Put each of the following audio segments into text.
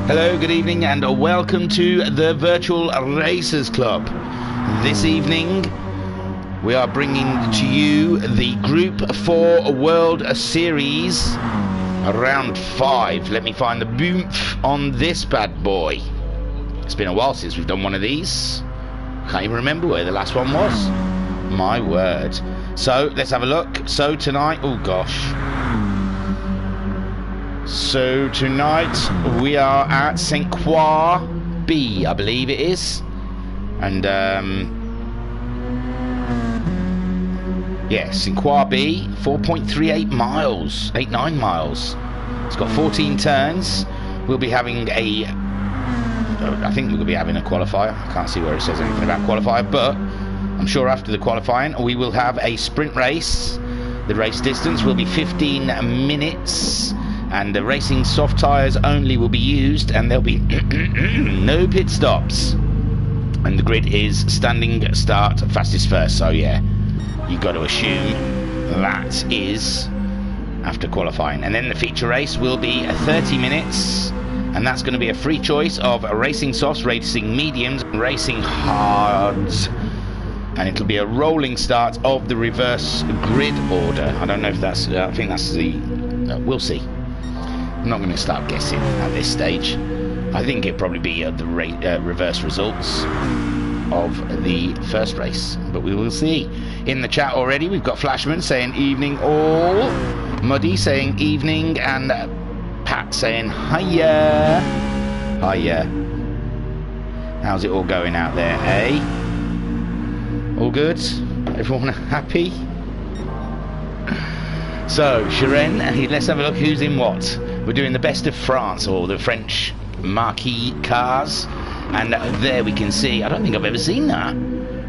Hello, good evening, and welcome to the Virtual Racers Club. This evening, we are bringing to you the Gr4 World Series Round 5. Let me find the boomph on this bad boy. It's been a while since we've done one of these. Can't even remember where the last one was. My word. So, let's have a look. So, tonight, oh gosh. So tonight we are at Gr4 B, I believe it is, and yes, Gr4 B, 4.38 miles, 89 miles. It's got 14 turns. We'll be having I think we'll be having a qualifier. I can't see where it says anything about qualifier, but I'm sure after the qualifying we will have a sprint race. The race distance will be 15 minutes. And the racing soft tyres only will be used, and there'll be no pit stops. And the grid is standing start, fastest first. So yeah, you've got to assume that is after qualifying. And then the feature race will be 30 minutes, and that's going to be a free choice of racing softs, racing mediums, racing hards. And it'll be a rolling start of the reverse grid order. I don't know if that's, I think that's the, we'll see. I'm not going to start guessing at this stage. I think it'll probably be the reverse results of the first race, but we will see. In the chat already, we've got Flashman saying evening all, Muddy saying evening, and Pat saying hiya. Hiya. How's it all going out there, eh? All good? Everyone happy? So, Shiren, let's have a look who's in what. We're doing the best of France, or the French marquee cars. And there we can see, I don't think I've ever seen that.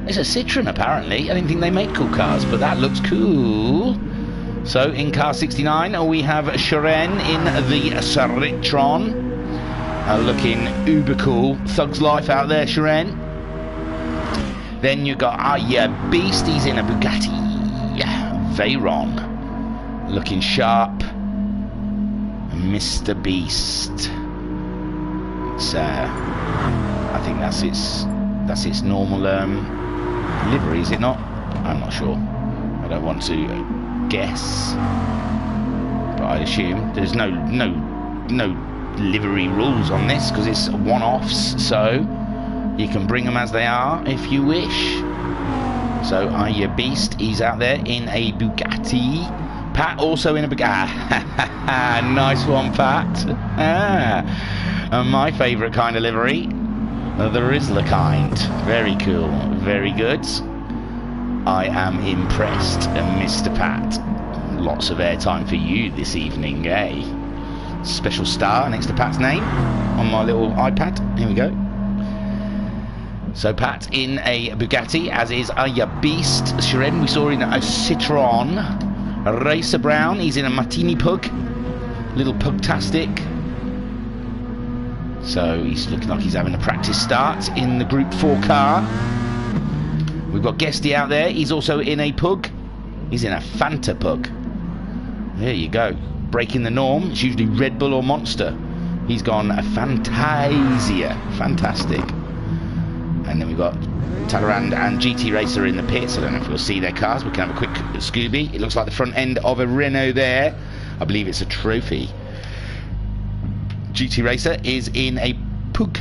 It's a Citroen, apparently. I didn't think they make cool cars, but that looks cool. So, in car 69, we have Shiren in the Citroen. Looking uber cool. Thug's life out there, Shiren. Then you got Beast, he's in a Bugatti Veyron. Looking sharp. Mr. Beast. It's I think that's its normal livery, is it not? I'm not sure. I don't want to guess, but I assume there's no livery rules on this because it's one-offs, so you can bring them as they are if you wish. So Beast, he's out there in a Bugatti. Pat also in a Bugatti. Nice one, Pat. My favourite kind of livery, the Rizzler kind. Very cool, very good. I am impressed, Mr. Pat. Lots of airtime for you this evening, eh? Special star next to Pat's name on my little iPad. Here we go. So Pat in a Bugatti, as is Beast. Shiren we saw in a Citroen. Racer Brown, he's in a Martini Pug. Little Pugtastic. So he's looking like he's having a practice start in the Gr4 car. We've got Guesty out there, he's also in a Pug. He's in a Fanta Pug. There you go. Breaking the norm, it's usually Red Bull or Monster. He's gone a Fantasia. Fantastic. And then we've got Talleyrand and GT Racer in the pits. I don't know if we'll see their cars. We can have a quick Scooby. It looks like the front end of a Renault there. I believe it's a trophy. GT Racer is in a Pug.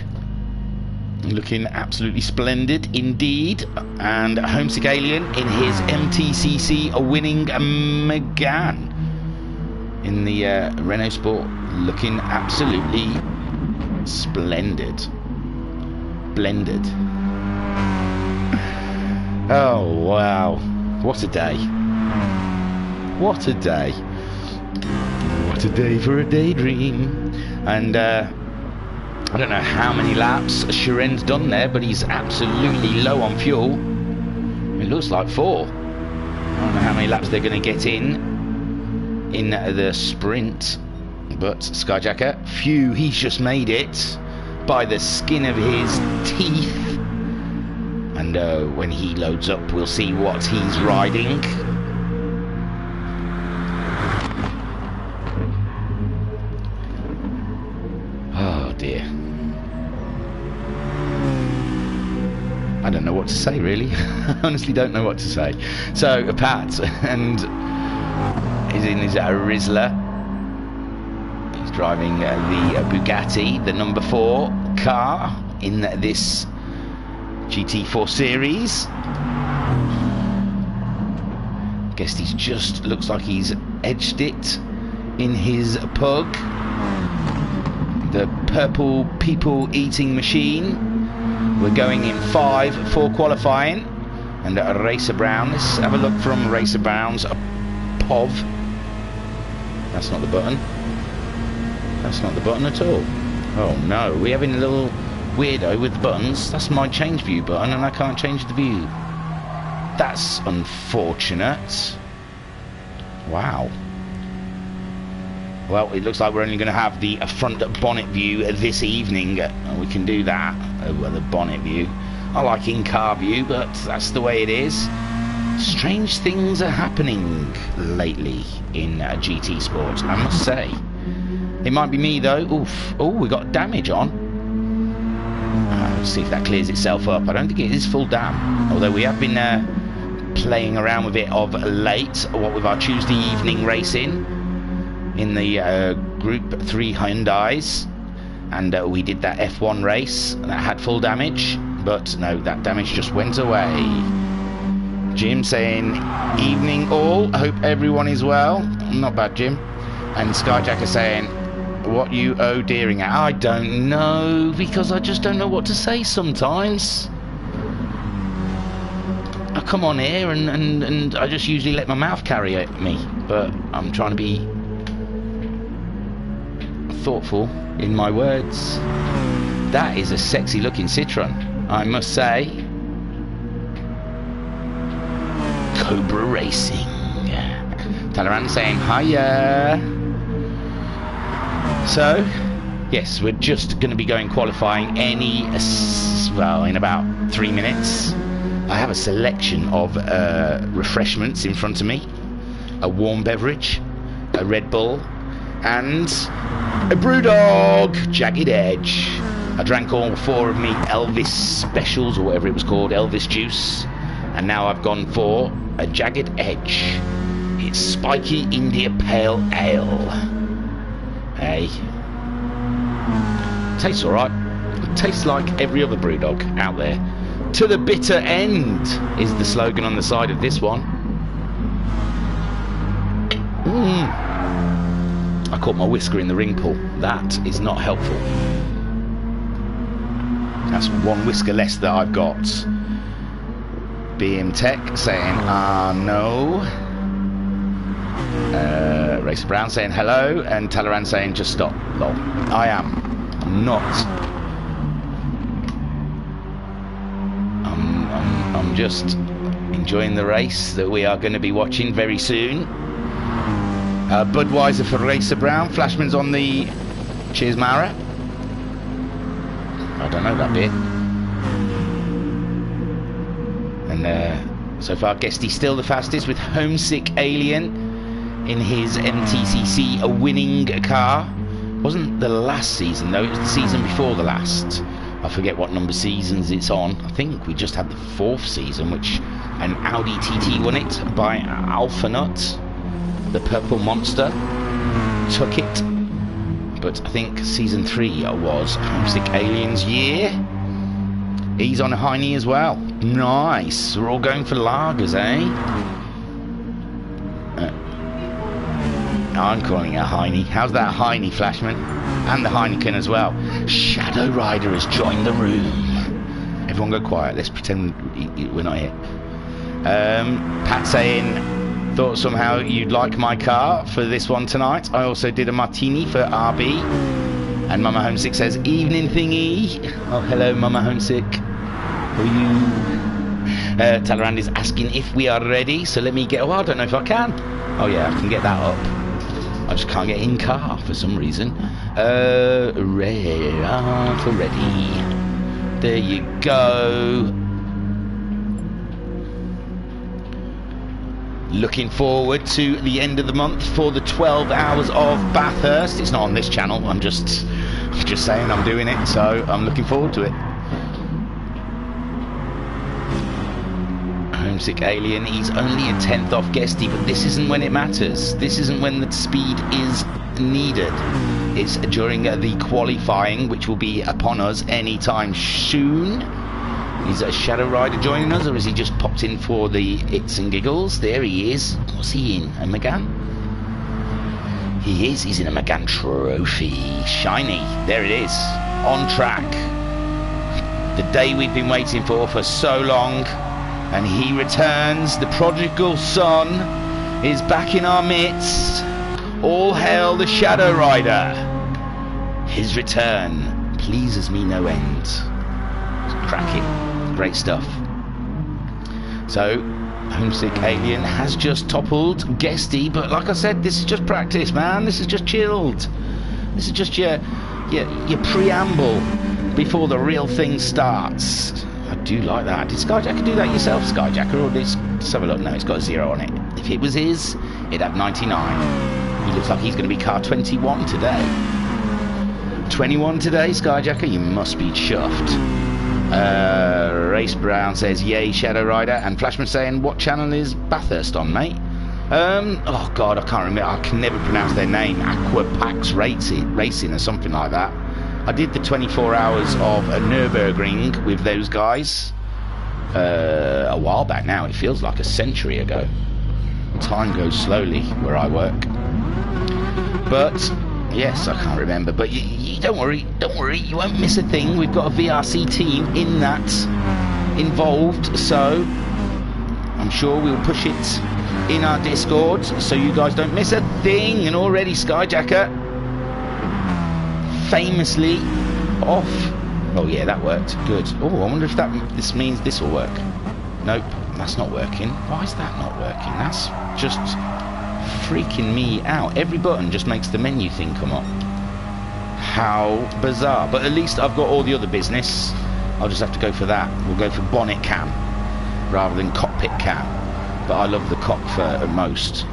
Looking absolutely splendid indeed. And Homesick Alien in his MTCC winning Megane. In the Renault Sport. Looking absolutely splendid. Blended. Oh wow, what a day. What a day. What a day for a daydream. And I don't know how many laps Shiren's done there, but he's absolutely low on fuel. It looks like 4. I don't know how many laps they're going to get in the sprint, but Skyjacker, phew, he's just made it by the skin of his teeth. And when he loads up, we'll see what he's riding. Oh dear. I don't know what to say, really. I honestly don't know what to say. So, Pat, and he's in his Rizzler. He's driving the Bugatti, the number 4 car in this GT4 series. Guess he's just, looks like he's edged it in his pug. The purple people eating machine. We're going in 5 for qualifying. And Racer Brown, let's have a look from Racer Brown's POV. That's not the button. That's not the button at all. Oh no, we're having a little weirdo with the buttons. That's my change view button and I can't change the view. That's unfortunate. Wow. Well, it looks like we're only going to have the front bonnet view this evening. We can do that. Well, the bonnet view. I like in-car view, but that's the way it is. Strange things are happening lately in GTSport, I must say. It might be me though. Oof. Oh, we got damage on. Let's see if that clears itself up. I don't think it is full dam. Although we have been playing around with it of late. What with our Tuesday evening racing in the Group 3 Hyundais. And we did that F1 race that had full damage. But no, that damage just went away. Jim saying, evening all. Hope everyone is well. Not bad, Jim. And Skyjacker saying, what you owe Deering at? I don't know, because I just don't know what to say sometimes. I come on here and I just usually let my mouth carry me, but I'm trying to be thoughtful in my words. That is a sexy looking Citroen, I must say. Cobra Racing. Talaran saying hiya. So, yes, we're just going to be going qualifying well, in about 3 minutes. I have a selection of refreshments in front of me. A warm beverage, a Red Bull, and a Brewdog Jagged Edge. I drank all 4 of me Elvis specials, or whatever it was called, Elvis juice. And now I've gone for a Jagged Edge. It's spiky India Pale Ale. Hey. Tastes alright. Tastes like every other Brewdog out there. To the bitter end is the slogan on the side of this one. I caught my whisker in the ring pull. That is not helpful. That's 1 whisker less that I've got. BM Tech saying, no. Racer Brown saying hello, and Talaran saying just stop. Lol. I am. I'm not. I'm just enjoying the race that we are going to be watching very soon. Budweiser for Racer Brown. Flashman's on the Cheers Mara. I don't know that bit. And so far, Guesty's still the fastest with Homesick Alien in his MTCC, a winning car. Wasn't the last season though, it was the season before the last. I forget what number seasons it's on. I think we just had the 4th season, which an Audi TT won it by Alpha Nut. The Purple Monster took it. But I think season 3 was Homesick Alien's year. He's on a Heine as well. Nice. We're all going for lagers, eh? I'm calling it a Heine. How's that Heine, Flashman? And the Heineken as well. Shadow Rider has joined the room. Everyone go quiet. Let's pretend we're not here. Pat saying, thought somehow you'd like my car for this one tonight. I also did a martini for RB. And Mama Homesick says, evening thingy. Oh, hello, Mama Homesick. How are you? Talleyrand is asking if we are ready. So let me get... Oh, I don't know if I can. Oh, yeah, I can get that up. I just can't get in car for some reason. Ready. There you go. Looking forward to the end of the month for the 12 hours of Bathurst. It's not on this channel. I'm just saying I'm doing it, so I'm looking forward to it. Homesick Alien. He's only a 10th off Guesty, but this isn't when it matters. This isn't when the speed is needed. It's during the qualifying, which will be upon us anytime soon. Is a Shadow Rider joining us, or is he just popped in for the its and giggles? There he is. What's he in? A Megane? He is. He's in a Megane trophy. Shiny. There it is. On track. The day we've been waiting for so long. And he returns. The prodigal son is back in our midst. All hail the Shadow Rider. His return pleases me no end. It's cracking. Great stuff. So, Homesick Alien has just toppled Guesty, but like I said, this is just practice, man. This is just chilled. This is just your preamble before the real thing starts. I do like that. Did Skyjacker do that yourself, Skyjacker, or let's have a look? No, it's got a 0 on it. If it was his, it'd have 99. He looks like he's going to be car 21 today. 21 today, Skyjacker. You must be chuffed. Race Brown says, yay, Shadow Rider. And Flashman saying, what channel is Bathurst on, mate? Oh God, I can't remember. I can never pronounce their name. Aquapax Racing or something like that. I did the 24 hours of a Nürburgring with those guys a while back now. It feels like a century ago. Time goes slowly where I work. But yes, I can't remember. But you don't worry, you won't miss a thing. We've got a VRC team in that involved, so I'm sure we'll push it in our Discord so you guys don't miss a thing. And already Skyjacker famously off. Oh yeah, that worked. Good. Oh, I wonder if this means this will work. Nope, that's not working. Why is that not working? That's just freaking me out. Every button just makes the menu thing come up. How bizarre. But at least I've got all the other business. I'll just have to go for that. We'll go for bonnet cam rather than cockpit cam. But I love the cock most.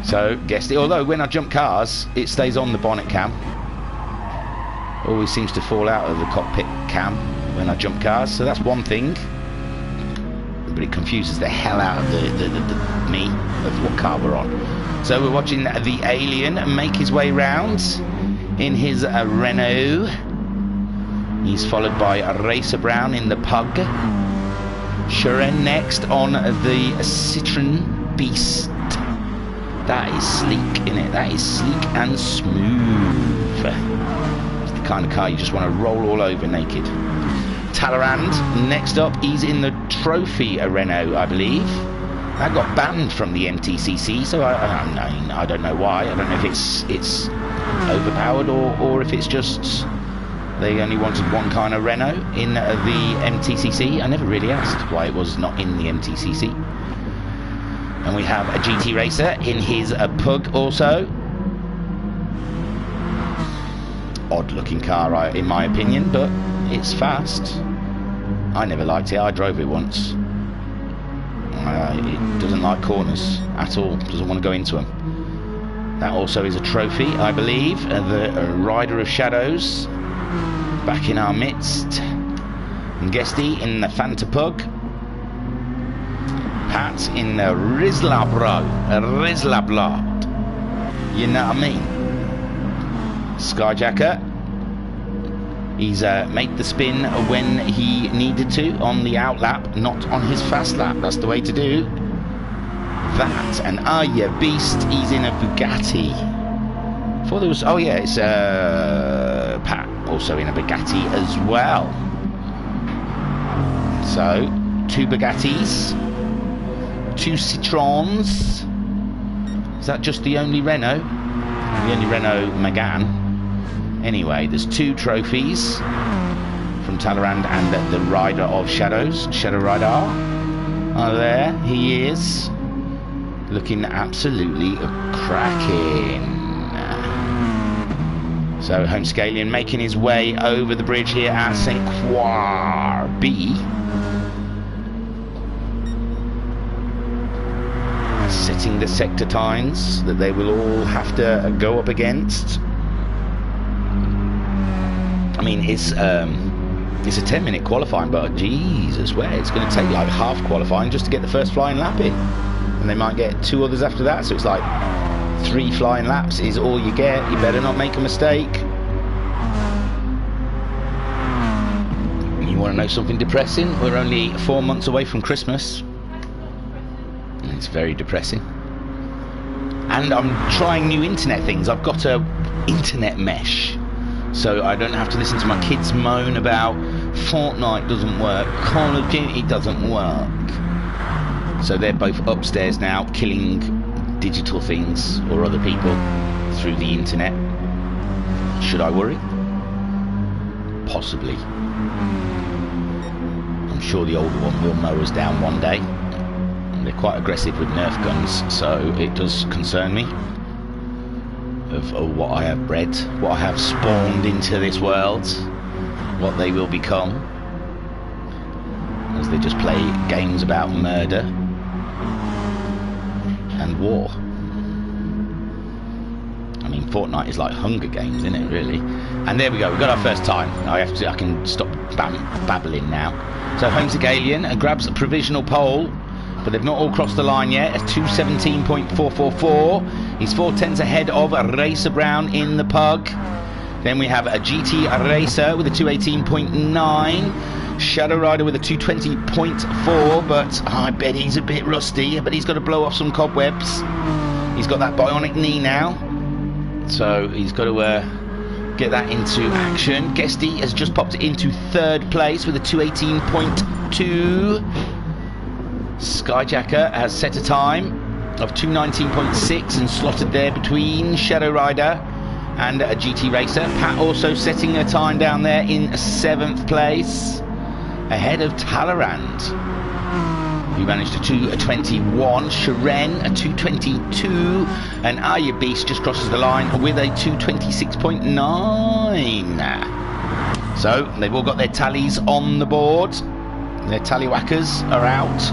So, guess it. Although when I jump cars, it stays on the bonnet cam. Always seems to fall out of the cockpit cam when I jump cars. So that's one thing. But it confuses the hell out of me of what car we're on. So we're watching the Alien make his way round in his Renault. He's followed by Racer Brown in the Pug. Sharon next on the Citroen Beast. That is sleek, innit? That is sleek and smooth. It's the kind of car you just want to roll all over naked. Talleyrand next up. He's in the Trophy Renault, I believe. That got banned from the MTCC, so I don't know why. I don't know if it's overpowered or if it's just they only wanted one kind of Renault in the MTCC. I never really asked why it was not in the MTCC. And we have a GT Racer in his Pug also. Odd looking car in my opinion, but it's fast. I never liked it. I drove it once. It doesn't like corners at all. Doesn't want to go into them. That also is a trophy, I believe. The Rider of Shadows back in our midst. And Guesty in the Fanta Pug. Pat in the Rizla Bro. Rizla Blood. You know what I mean? Skyjacker. He's made the spin when he needed to on the out lap, not on his fast lap. That's the way to do that. And Beast, he's in a Bugatti. Before there was, oh yeah, it's Pat also in a Bugatti as well. So 2 Bugattis, 2 Citroens. Is that just the only Renault? The only Renault Megane. Anyway, there's 2 trophies from Talleyrand and the Rider of Shadows, Shadow Rider. Oh, there he is, looking absolutely cracking. So Homesick Alien making his way over the bridge here at St. Croix B. Setting the sector times that they will all have to go up against. I mean, it's a 10-minute qualifying, but Jesus, where it's going to take like half qualifying just to get the first flying lap in, and they might get 2 others after that. So it's like 3 flying laps is all you get. You better not make a mistake. You want to know something depressing? We're only 4 months away from Christmas. And it's very depressing. And I'm trying new internet things. I've got a internet mesh, so I don't have to listen to my kids moan about Fortnite doesn't work, Call of Duty doesn't work. So they're both upstairs now, killing digital things or other people through the internet. Should I worry? Possibly. I'm sure the older one will mow us down one day. They're quite aggressive with Nerf guns, so it does concern me of what I have bred, what I have spawned into this world, what they will become, as they just play games about murder and war. I mean, Fortnite is like Hunger Games, isn't it, really? And there we go, we've got our first time. I can stop babbling now. So Homesick Alien grabs a provisional pole, but they've not all crossed the line yet. At 2:17.444, he's 4/10 ahead of Racer Brown in the Pug. Then we have a GT Racer with a 2:18.9, Shadow Rider with a 2:20.4, but I bet he's a bit rusty. But he's got to blow off some cobwebs. He's got that bionic knee now, so he's got to get that into action. Guesty has just popped into 3rd place with a 2:18.2. Skyjacker has set a time of 2:19.6 and slotted there between Shadow Rider and a GT Racer. Pat also setting a time down there in 7th place, ahead of Talleyrand, who managed a 2:21. Shiren a 2:22, and Arya Beast just crosses the line with a 2:26.9. So they've all got their tallies on the board. Their tallywhackers are out.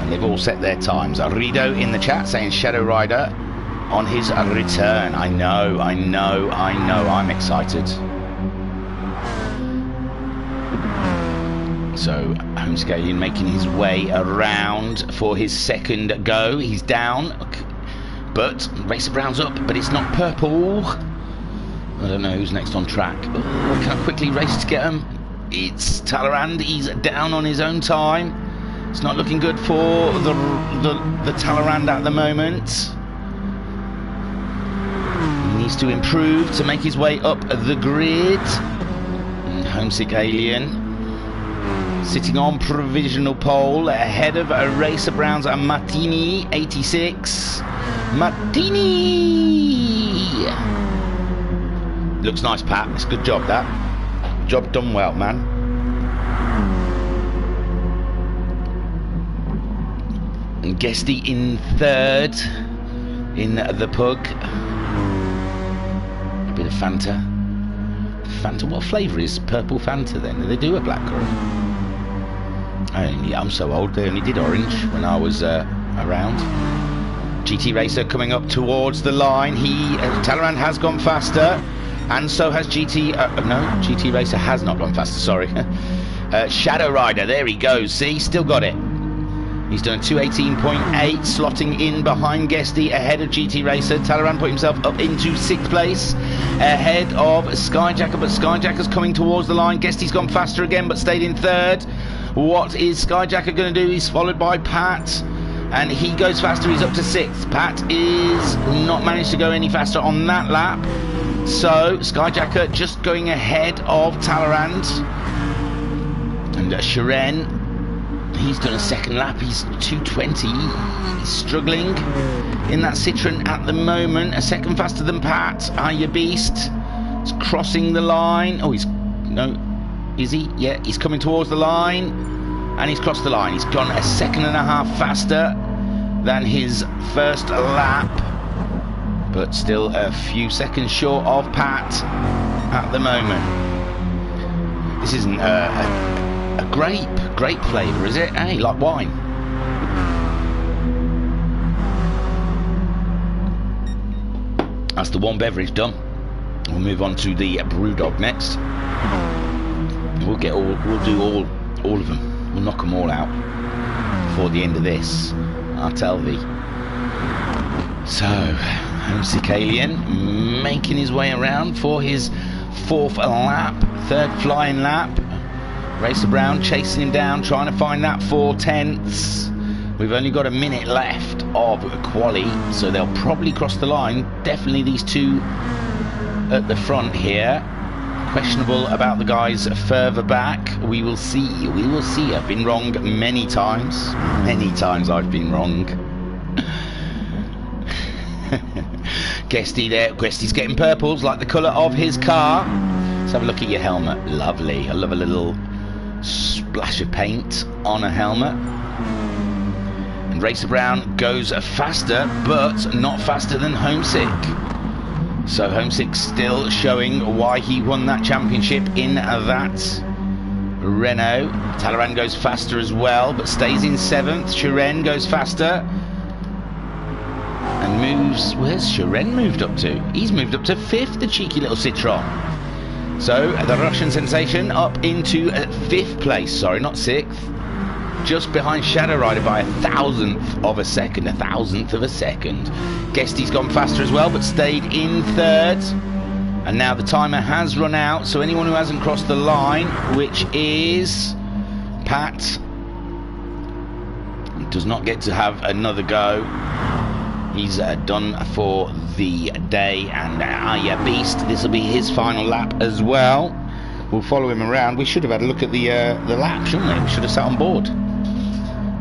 They've all set their times. Rido in the chat saying Shadow Rider on his return. I know, I'm excited. So Homesick Alien making his way around for his 2nd go. He's down, but Racer Brown's up, but it's not purple. I don't know who's next on track. Oh, can I quickly race to get him? It's Talleyrand. He's down on his own time. It's not looking good for the Talleyrand at the moment. He needs to improve to make his way up the grid. And Homesick Alien sitting on provisional pole ahead of Racer Brown's Martini 86. Martini! Looks nice, Pat. It's a good job, that. Job done well, man. And Guesty in 3rd in the Pug. A bit of Fanta. Fanta, what flavour is purple Fanta then? Do they do a black or? I'm so old, they only did orange when I was around. GT Racer coming up towards the line. Talleyrand has gone faster, and so has GT Racer has not gone faster, sorry. Shadow Rider, there he goes, see, still got it. He's done 2:18.8, slotting in behind Guesty, ahead of GT Racer. Talleyrand put himself up into 6th place, ahead of Skyjacker, but Skyjacker's coming towards the line. Guesty's gone faster again, but stayed in 3rd. What is Skyjacker going to do? He's followed by Pat, and he goes faster. He's up to 6th. Pat is not managed to go any faster on that lap. So Skyjacker just going ahead of Talleyrand. And Shiren, he's done a 2nd lap. He's 2:20. He's struggling in that Citroen at the moment. A 2nd faster than Pat. Arya Beast is crossing the line. Oh, is he? Yeah, he's coming towards the line, and he's crossed the line. He's gone a 2.5 faster than his 1st lap, but still a few seconds short of Pat at the moment. This isn't a grape flavour, is it? Hey, like wine. That's the one beverage done. We'll move on to the Brewdog next. We'll do all of them. We'll knock them all out before the end of this, I'll tell thee. So, Homesick Alien making his way around for his 4th lap, 3rd flying lap. Racer Brown chasing him down, trying to find that 4/10. We've only got a minute left of quali, so they'll probably cross the line. Definitely these two at the front here. Questionable about the guys further back. We will see. We will see. I've been wrong many times. Many times I've been wrong. Guesty there. Guesty's getting purples like the colour of his car. Let's have a look at your helmet. Lovely. I love a little splash of paint on a helmet. And Racer Brown goes faster, but not faster than Homesick. So Homesick still showing why he won that championship in that Renault. Talleyrand goes faster as well, but stays in 7th. Chiren goes faster and moves. Where's Chiren moved up to? He's moved up to 5th, the cheeky little Citroen. So the Russian sensation up into 5th place. Sorry, not 6th. Just behind Shadow Rider by 1,000th of a second. 1,000th of a second. Guesty's gone faster as well, but stayed in 3rd. And now the timer has run out, so anyone who hasn't crossed the line, which is Pat, does not get to have another go. He's done for the day, and yeah, Beast, this will be his final lap as well. We'll follow him around. We should have had a look at the lap, shouldn't we? We should have sat on board.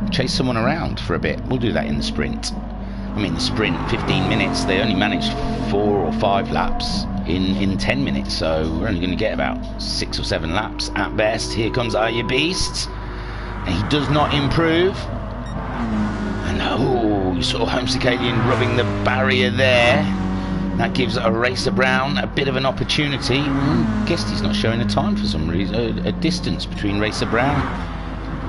Chase someone around for a bit. We'll do that in the sprint. I mean, the sprint, 15 minutes. They only managed 4 or 5 laps in 10 minutes, so we're only going to get about 6 or 7 laps at best. Here comes Aya Beast, and he does not improve. And oh, you saw Homesick Alien rubbing the barrier there. That gives a Racer Brown a bit of an opportunity. Guess he's not showing a time for some reason, a distance between Racer Brown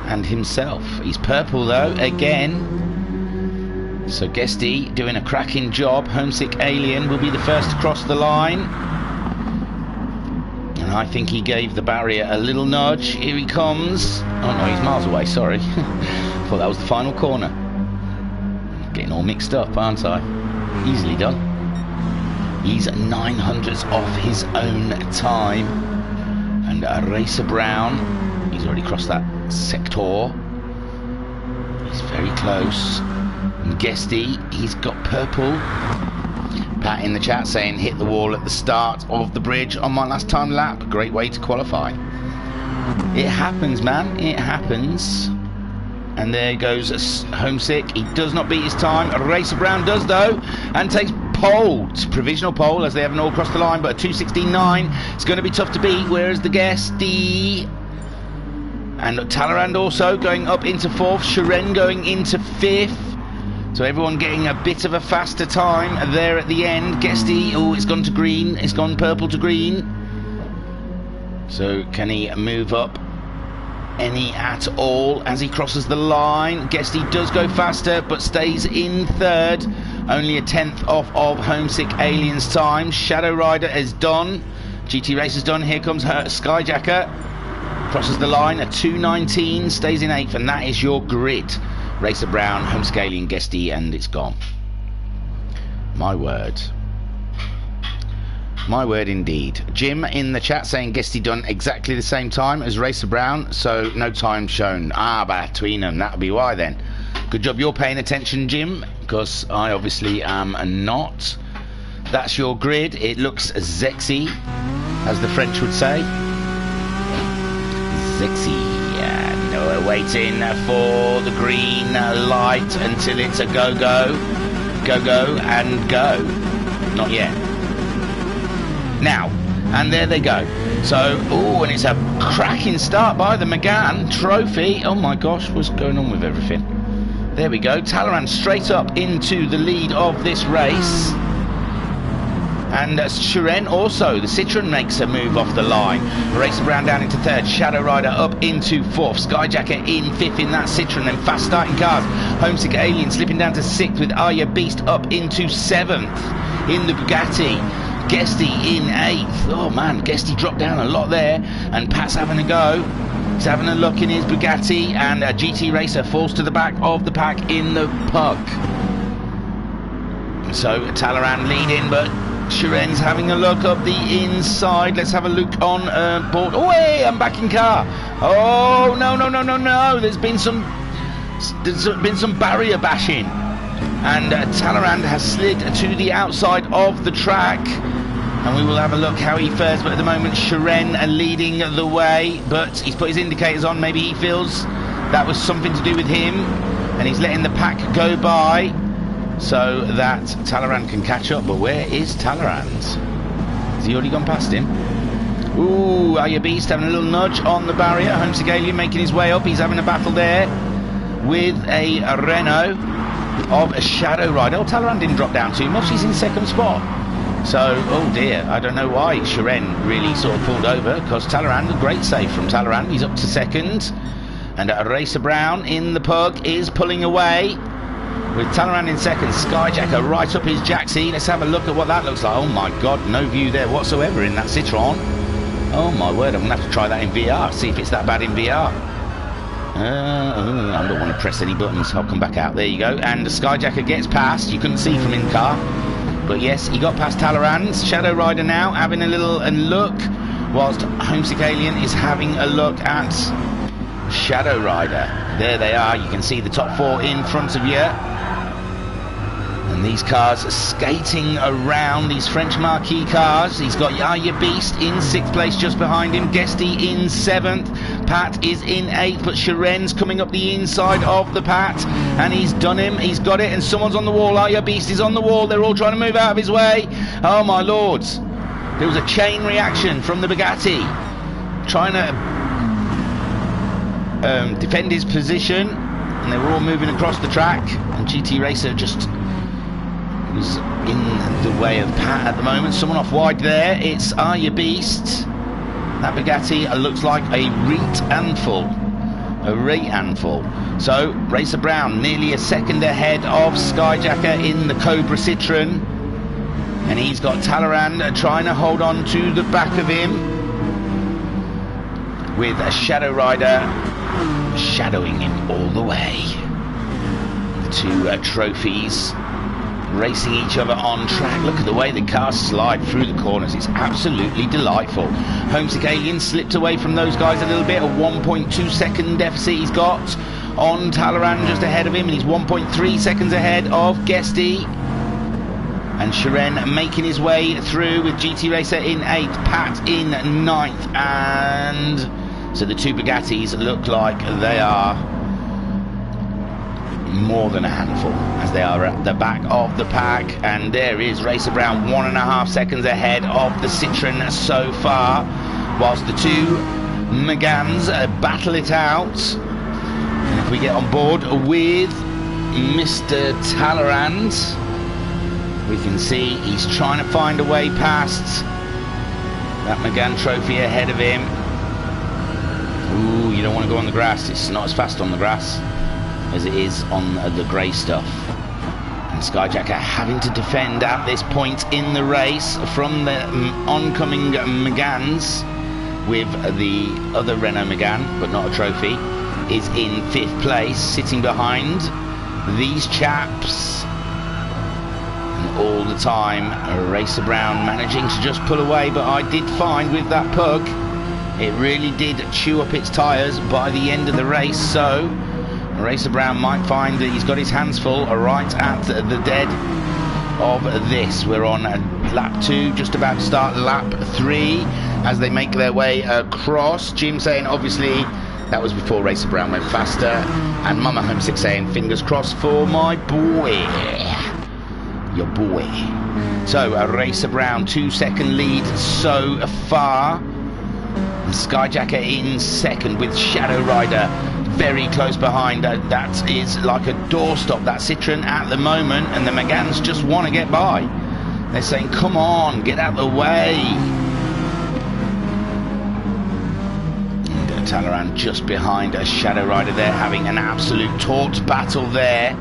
and himself. He's purple though, again. So Guesty doing a cracking job. Homesick Alien will be the first to cross the line. And I think he gave the barrier a little nudge. Here he comes. Oh no, he's miles away, sorry. Thought that was the final corner. Getting all mixed up, aren't I? Easily done. He's 900ths off his own time. And Racer Brown, he's already crossed that sector. He's very close. And Guesty, he's got purple. Pat in the chat saying hit the wall at the start of the bridge on my last time lap. Great way to qualify. It happens, man. It happens. And there goes Homesick. He does not beat his time. Racer Brown does though, and takes pole, provisional pole, as they haven't all crossed the line, but a 2:16.9. It's going to be tough to beat. Whereas the Guesty and Talleyrand also going up into 4th. Chiren going into 5th. So everyone getting a bit of a faster time there at the end. Guesty, oh, it's gone to green. It's gone purple to green. So can he move up any at all as he crosses the line? Guesty does go faster, but stays in 3rd. Only a 10th off of Homesick Alien's time. Shadow Rider is done. GT Race is done. Here comes her Skyjacker. Crosses the line, a 2:19, stays in 8th, and that is your grid. Racer Brown, Homesick Alien, Guesty, and it's gone. My word. My word indeed. Jim in the chat saying Guesty done exactly the same time as Racer Brown, so no time shown. Ah, between them, that'll be why then. Good job you're paying attention, Jim, because I obviously am not. That's your grid. It looks sexy, as the French would say. Sexy. No, we're waiting for the green light until it's a go-go. Go-go and go. Not yet. Now, and there they go. So, oh, and it's a cracking start by the McGann Trophy. Oh my gosh, what's going on with everything? There we go. Talleyrand straight up into the lead of this race. And Chiren also, the Citroen makes a move off the line. Racer Brown down into 3rd, Shadow Rider up into 4th, Skyjacker in 5th in that Citroen, then fast starting cars. Homesick Alien slipping down to 6th with Aya Beast up into 7th in the Bugatti. Guesty in 8th. Oh man, Guesty dropped down a lot there, and Pat's having a go. He's having a look in his Bugatti, and a GT Racer falls to the back of the pack in the puck. So Talleyrand leading, but Shiren's having a look up the inside. Let's have a look on board. Oh, hey, I'm back in car. Oh, no. There's been some barrier bashing. And Talleyrand has slid to the outside of the track. And we will have a look how he fares. But at the moment, Shiren leading the way. But he's put his indicators on. Maybe he feels that was something to do with him. And he's letting the pack go by, so that Talleyrand can catch up. But where is Talleyrand? Has he already gone past him? Ooh, Aya Beast having a little nudge on the barrier. Homesick making his way up. He's having a battle there with a Renault of a Shadow Rider. Oh, Talleyrand didn't drop down too much. He's in 2nd spot. So, oh dear, I don't know why Shiren really sort of pulled over, because Talleyrand, a great save from Talleyrand. He's up to 2nd. And Racer Brown in the pug is pulling away, with Talleyrand in 2nd. Skyjacker right up his jacksie. Let's have a look at what that looks like. Oh my god, no view there whatsoever in that Citroën. Oh my word, I'm going to have to try that in VR, see if it's that bad in VR. I don't want to press any buttons. I'll come back out. There you go. And the Skyjacker gets past. You couldn't see from in car, but yes, he got past Talleyrand. Shadow Rider now having a little look, whilst Homesick Alien is having a look at Shadow Rider. There they are. You can see the top 4 in front of you. And these cars are skating around, these French marquee cars. He's got Aya Beast in 6th place just behind him. Guesty in 7th. Pat is in 8th, but Shiren's coming up the inside of the Pat. And he's done him. He's got it, and someone's on the wall. Aya Beast is on the wall. They're all trying to move out of his way. Oh my lords. There was a chain reaction from the Bugatti, trying to defend his position, and they were all moving across the track, and GT Racer just was in the way of Pat at the moment. Someone off wide there. It's Aya Beast. That Bugatti looks like a rate handful. So Racer Brown nearly a 2nd ahead of Skyjacker in the Cobra Citroën, and he's got Talleyrand trying to hold on to the back of him, with a Shadow Rider shadowing him all the way. The 2 trophies racing each other on track. Look at the way the cars slide through the corners. It's absolutely delightful. Homesick Alien slipped away from those guys a little bit. A 1.2 second deficit he's got on Talleyrand just ahead of him, and he's 1.3 seconds ahead of Guesty. And Shiren making his way through with GT Racer in 8th, Pat in 9th, and so the 2 Bugattis look like they are more than a handful, as they are at the back of the pack. And there is Racer Brown 1.5 seconds ahead of the Citroën so far, whilst the 2 Megans battle it out. And if we get on board with Mr. Talleyrand, we can see he's trying to find a way past that Megane trophy ahead of him. Ooh, you don't want to go on the grass. It's not as fast on the grass as it is on the grey stuff. And Skyjacker having to defend at this point in the race from the oncoming Megans, with the other Renault Megane, but not a trophy, is in 5th place, sitting behind these chaps. And all the time, Racer Brown managing to just pull away, but I did find with that pug, it really did chew up its tyres by the end of the race. So Racer Brown might find that he's got his hands full right at the dead of this. We're on lap 2, just about to start lap 3 as they make their way across. Jim saying obviously that was before Racer Brown went faster, and Mama Homesick saying fingers crossed for my boy, your boy. So Racer Brown 2-second lead so far, and Skyjacker in 2nd with Shadow Rider very close behind. That is like a doorstop, that Citroën at the moment, and the Megans just want to get by. They're saying come on, get out the way. And Talleyrand just behind a Shadow Rider there, having an absolute taut battle there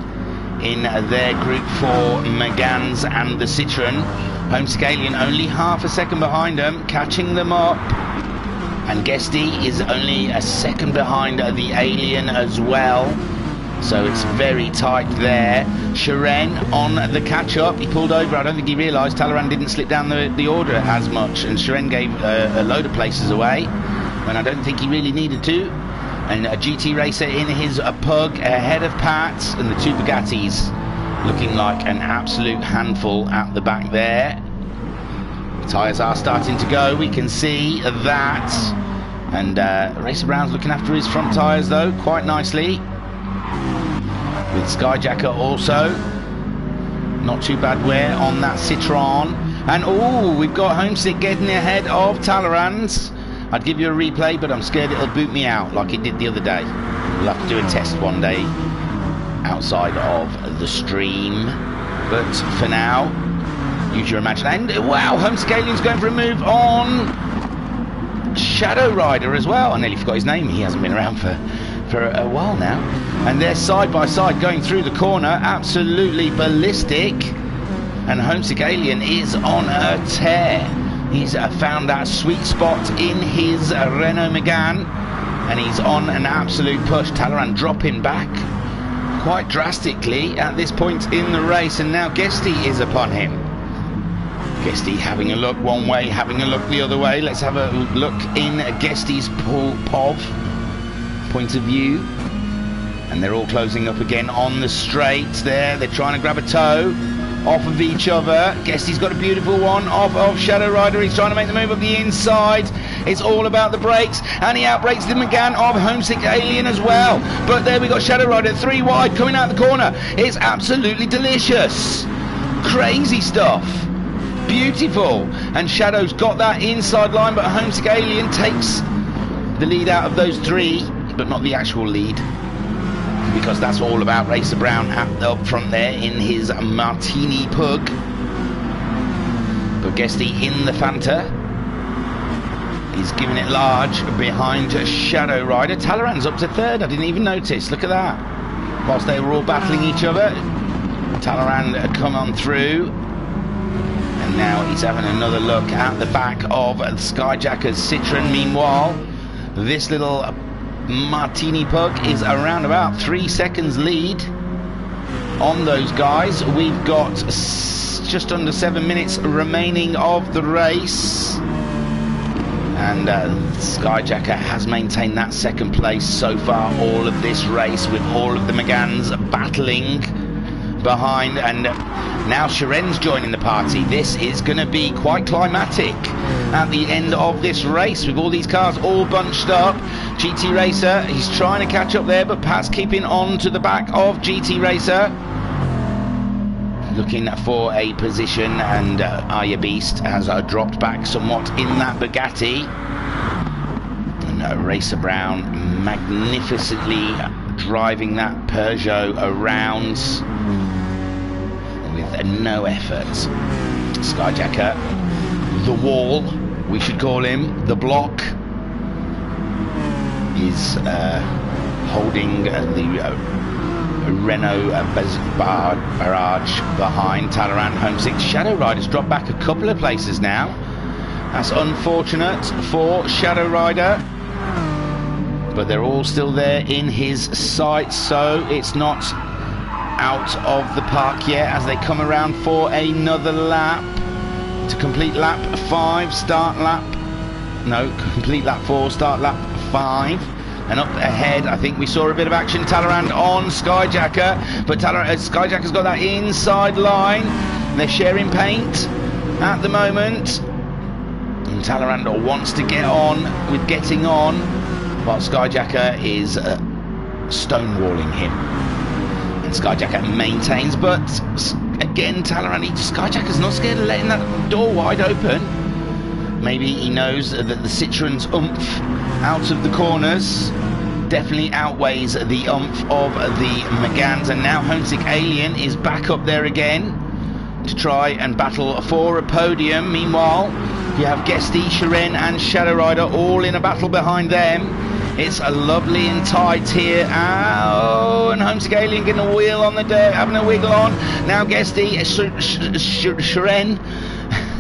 in their Group 4 Megans and the Citroen. Homesick Alien only half a second behind them, catching them up. And Guesty is only a second behind the Alien as well. So it's very tight there. Shiren on the catch-up. He pulled over. I don't think he realised Talleyrand didn't slip down the order as much. And Shiren gave a load of places away when I don't think he really needed to. And a GT Racer in his Pug ahead of Pat, and the two Bugattis looking like an absolute handful at the back there. Tyres are starting to go, we can see that. And Racer Brown's looking after his front tyres though quite nicely. With Skyjacker also. Not too bad wear on that Citroen. And oh, we've got Homesick getting ahead of Talleyrand. I'd give you a replay, but I'm scared it'll boot me out like it did the other day. We'll have to do a test one day outside of the stream. But for now, use your imagination. And wow, Homesick Alien's going for a move on Shadow Rider as well. I nearly forgot his name. He hasn't been around for a while now. And they're side by side going through the corner, absolutely ballistic. And Homesick Alien is on a tear. He's found that sweet spot in his Renault Megane, and he's on an absolute push. Talleyrand dropping back quite drastically at this point in the race, and now Guesty is upon him. Guesty having a look one way, having a look the other way. Let's have a look in Guesty's POV point of view. And they're all closing up again on the straight there. They're trying to grab a toe off of each other. Guesty's got a beautiful one off of Shadow Rider. He's trying to make the move up the inside. It's all about the brakes, and he outbrakes the Megane of Homesick Alien as well. But there we got Shadow Rider 3 wide coming out the corner. It's absolutely delicious. Crazy stuff. Beautiful. And Shadow's got that inside line, but Homesick Alien takes the lead out of those three, but not the actual lead, because that's all about Racer Brown up front there in his Martini Pug. But Guesty in the Fanta is giving it large behind Shadow Rider. Talleyrand's up to third. I didn't even notice. Look at that. Whilst they were all battling each other, Talleyrand had come on through. And now he's having another look at the back of Skyjacker's Citroen. Meanwhile, this little Martini Pug is around about 3 seconds lead on those guys. We've got just under 7 minutes remaining of the race, and Skyjacker has maintained that second place so far all of this race, with all of the Megans battling behind. And now Shiren's joining the party. This is going to be quite climatic at the end of this race, with all these cars all bunched up. GT Racer, he's trying to catch up there, but Pat's keeping on to the back of GT Racer, looking for a position. And Aya Beast has dropped back somewhat in that Bugatti. And Racer Brown magnificently driving that Peugeot around with no effort. Skyjacker, the wall, we should call him, the block, is holding the Renault barrage behind Talleyrand. Homesick. Shadow Rider's dropped back a couple of places now. That's unfortunate for Shadow Rider, but they're all still there in his sights, so it's not out of the park yet as they come around for another lap to complete lap 5, start lap, no, complete lap 4, start lap 5. And up ahead, I think we saw a bit of action. Talleyrand on Skyjacker, but Skyjacker's got that inside line. They're sharing paint at the moment, and Talleyrand wants to get on with getting on, while Skyjacker is stonewalling him. And Skyjacker maintains, but again, Talleyrand, Skyjacker's not scared of letting that door wide open. Maybe he knows that the Citroen's oomph out of the corners definitely outweighs the oomph of the Megans. And now Homesick Alien is back up there again to try and battle for a podium. Meanwhile, you have Guesty, Shiren and Shadow Rider all in a battle behind them. It's a lovely and tight here. Oh, and Homesick Alien getting a wheel on the dirt, having a wiggle on. Now Guesty, Shiren.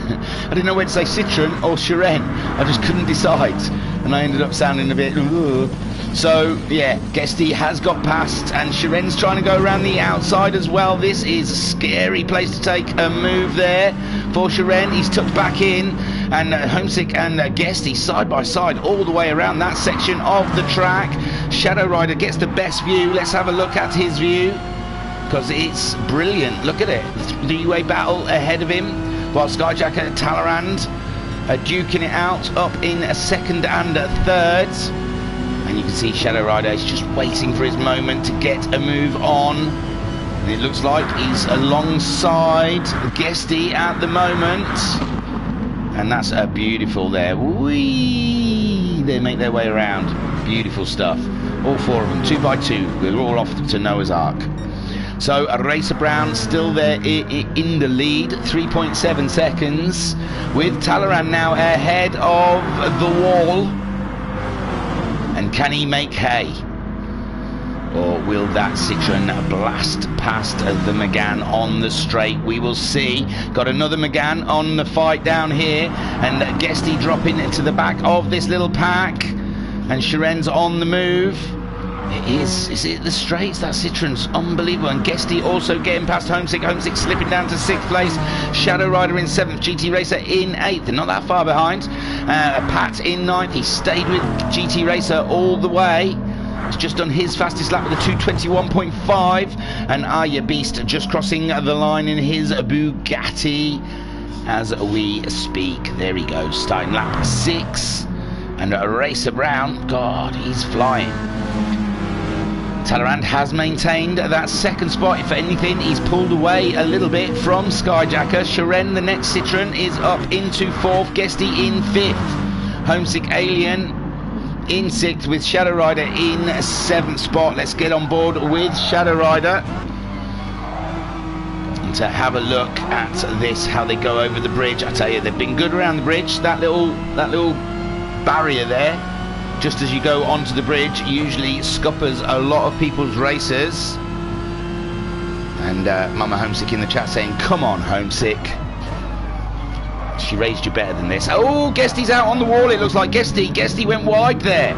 I didn't know whether to say Citroen or Shiren. I just couldn't decide, and I ended up sounding a bit. Ugh. So yeah, Guesty has got past, and Shiren's trying to go around the outside as well. This is a scary place to take a move there for Shiren. He's tucked back in, and Homesick and Guesty side by side all the way around that section of the track. Shadow Rider gets the best view. Let's have a look at his view, because it's brilliant. Look at it, three-way battle ahead of him, while Skyjacker and Talleyrand are duking it out up in a second and a third. And you can see Shadow Rider is just waiting for his moment to get a move on. And it looks like he's alongside Guesty at the moment. And that's a beautiful there. Whee! They make their way around. Beautiful stuff. All four of them, 2 by 2. They're all off to Noah's Ark. So Racer Brown still there in the lead, 3.7 seconds, with Talleyrand now ahead of the wall. And can he make hay? Or will that Citroen blast past the Megane on the straight? We will see. Got another Megane on the fight down here, and Guesty dropping into the back of this little pack, and Shiren's on the move. Is it the straights? That Citroen's unbelievable. And Guesty also getting past Homesick. Homesick slipping down to 6th place. Shadow Rider in 7th. GT Racer in 8th. They're not that far behind. Pat in 9th. He stayed with GT Racer all the way. He's just done his fastest lap with a 2:21.5. And Aya Beast just crossing the line in his Bugatti as we speak. There he goes. Starting lap 6. And Racer Brown, God, he's flying. Talleyrand has maintained that second spot. If anything, he's pulled away a little bit from Skyjacker. Shiren, the next Citroen, is up into 4th. Guesty in 5th. Homesick Alien in 6th, with Shadow Rider in 7th spot. Let's get on board with Shadow Rider and to have a look at this, how they go over the bridge. I tell you, they've been good around the bridge. That little barrier there, just as you go onto the bridge, usually scuppers a lot of people's races. And Mama Homesick in the chat saying, come on Homesick, she raised you better than this. Oh, Guesty's out on the wall. It looks like Guesty went wide there.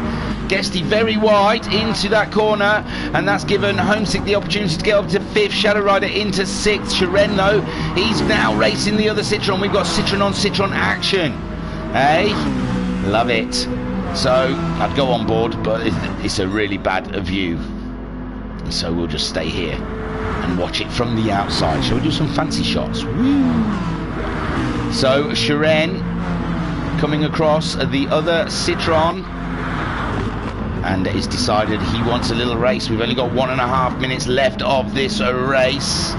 Guesty very wide into that corner, and that's given Homesick the opportunity to get up to 5th. Shadow Rider into 6th. Shiren though, he's now racing the other Citroen. We've got Citroen on Citroen action. Hey, love it. So I'd go on board, but it's a really bad view, so we'll just stay here and watch it from the outside. Shall we do some fancy shots? Woo! So Shiren coming across the other Citroen, and he's decided he wants a little race. We've only got 1.5 minutes left of this race,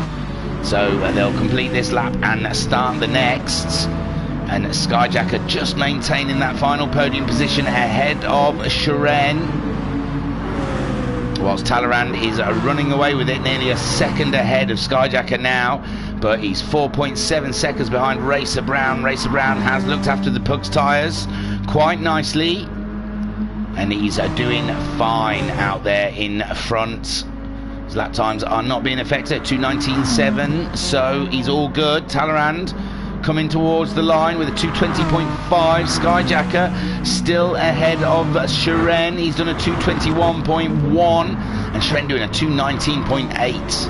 so they'll complete this lap and start the next. And Skyjacker just maintaining that final podium position ahead of Shiren, whilst Talleyrand is running away with it, nearly a second ahead of Skyjacker now, but he's 4.7 seconds behind Racer Brown. Racer Brown has looked after the Pugs tyres quite nicely, and he's doing fine out there in front. His lap times are not being affected, 2:19.7, so he's all good. Talleyrand coming towards the line with a 2:20.5. Skyjacker still ahead of Shiren. He's done a 2:21.1, and Shiren doing a 2:19.8.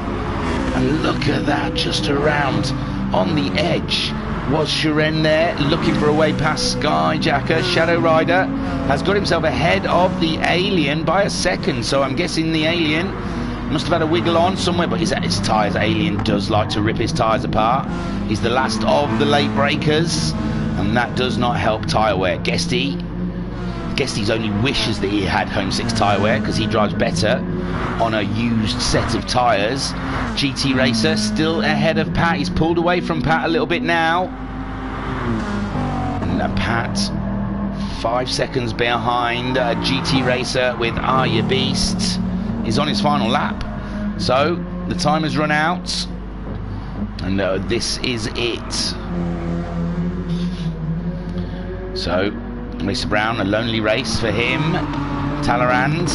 And look at that, just around on the edge was Shiren there, looking for a way past Skyjacker. Shadow Rider has got himself ahead of the Alien by a second, so I'm guessing the Alien must have had a wiggle on somewhere, but he's at his tyres. Alien does like to rip his tyres apart. He's the last of the late breakers, and that does not help tyre wear. Guesty's only wishes that he had Homesick's tyre wear, because he drives better on a used set of tyres. GT Racer still ahead of Pat. He's pulled away from Pat a little bit now, and Pat 5 seconds behind GT Racer with Aya Beast. Is on his final lap, so the time has run out, and this is it. So Racer Brown, a lonely race for him. Talleyrand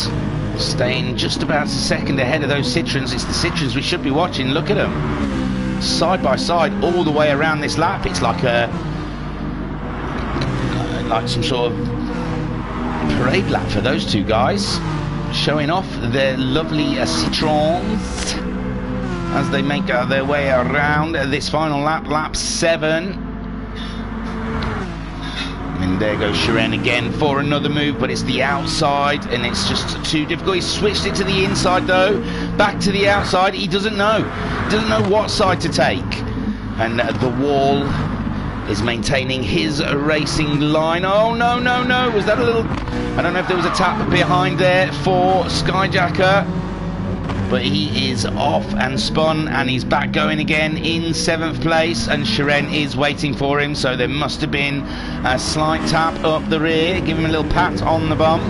staying just about a second ahead of those Citroens. It's the Citroens we should be watching. Look at them, side by side all the way around this lap. It's like some sort of parade lap for those two guys, showing off their lovely Citroens as they make their way around this final lap, lap 7. And there goes Shiren again for another move, but it's the outside and it's just too difficult. He switched it to the inside though, back to the outside. He doesn't know what side to take. And the wall is maintaining his racing line. Oh no, was that a little, I don't know if there was a tap behind there for Skyjacker, but he is off and spun, and he's back going again in 7th place, and Shiren is waiting for him, so there must have been a slight tap up the rear, give him a little pat on the bum.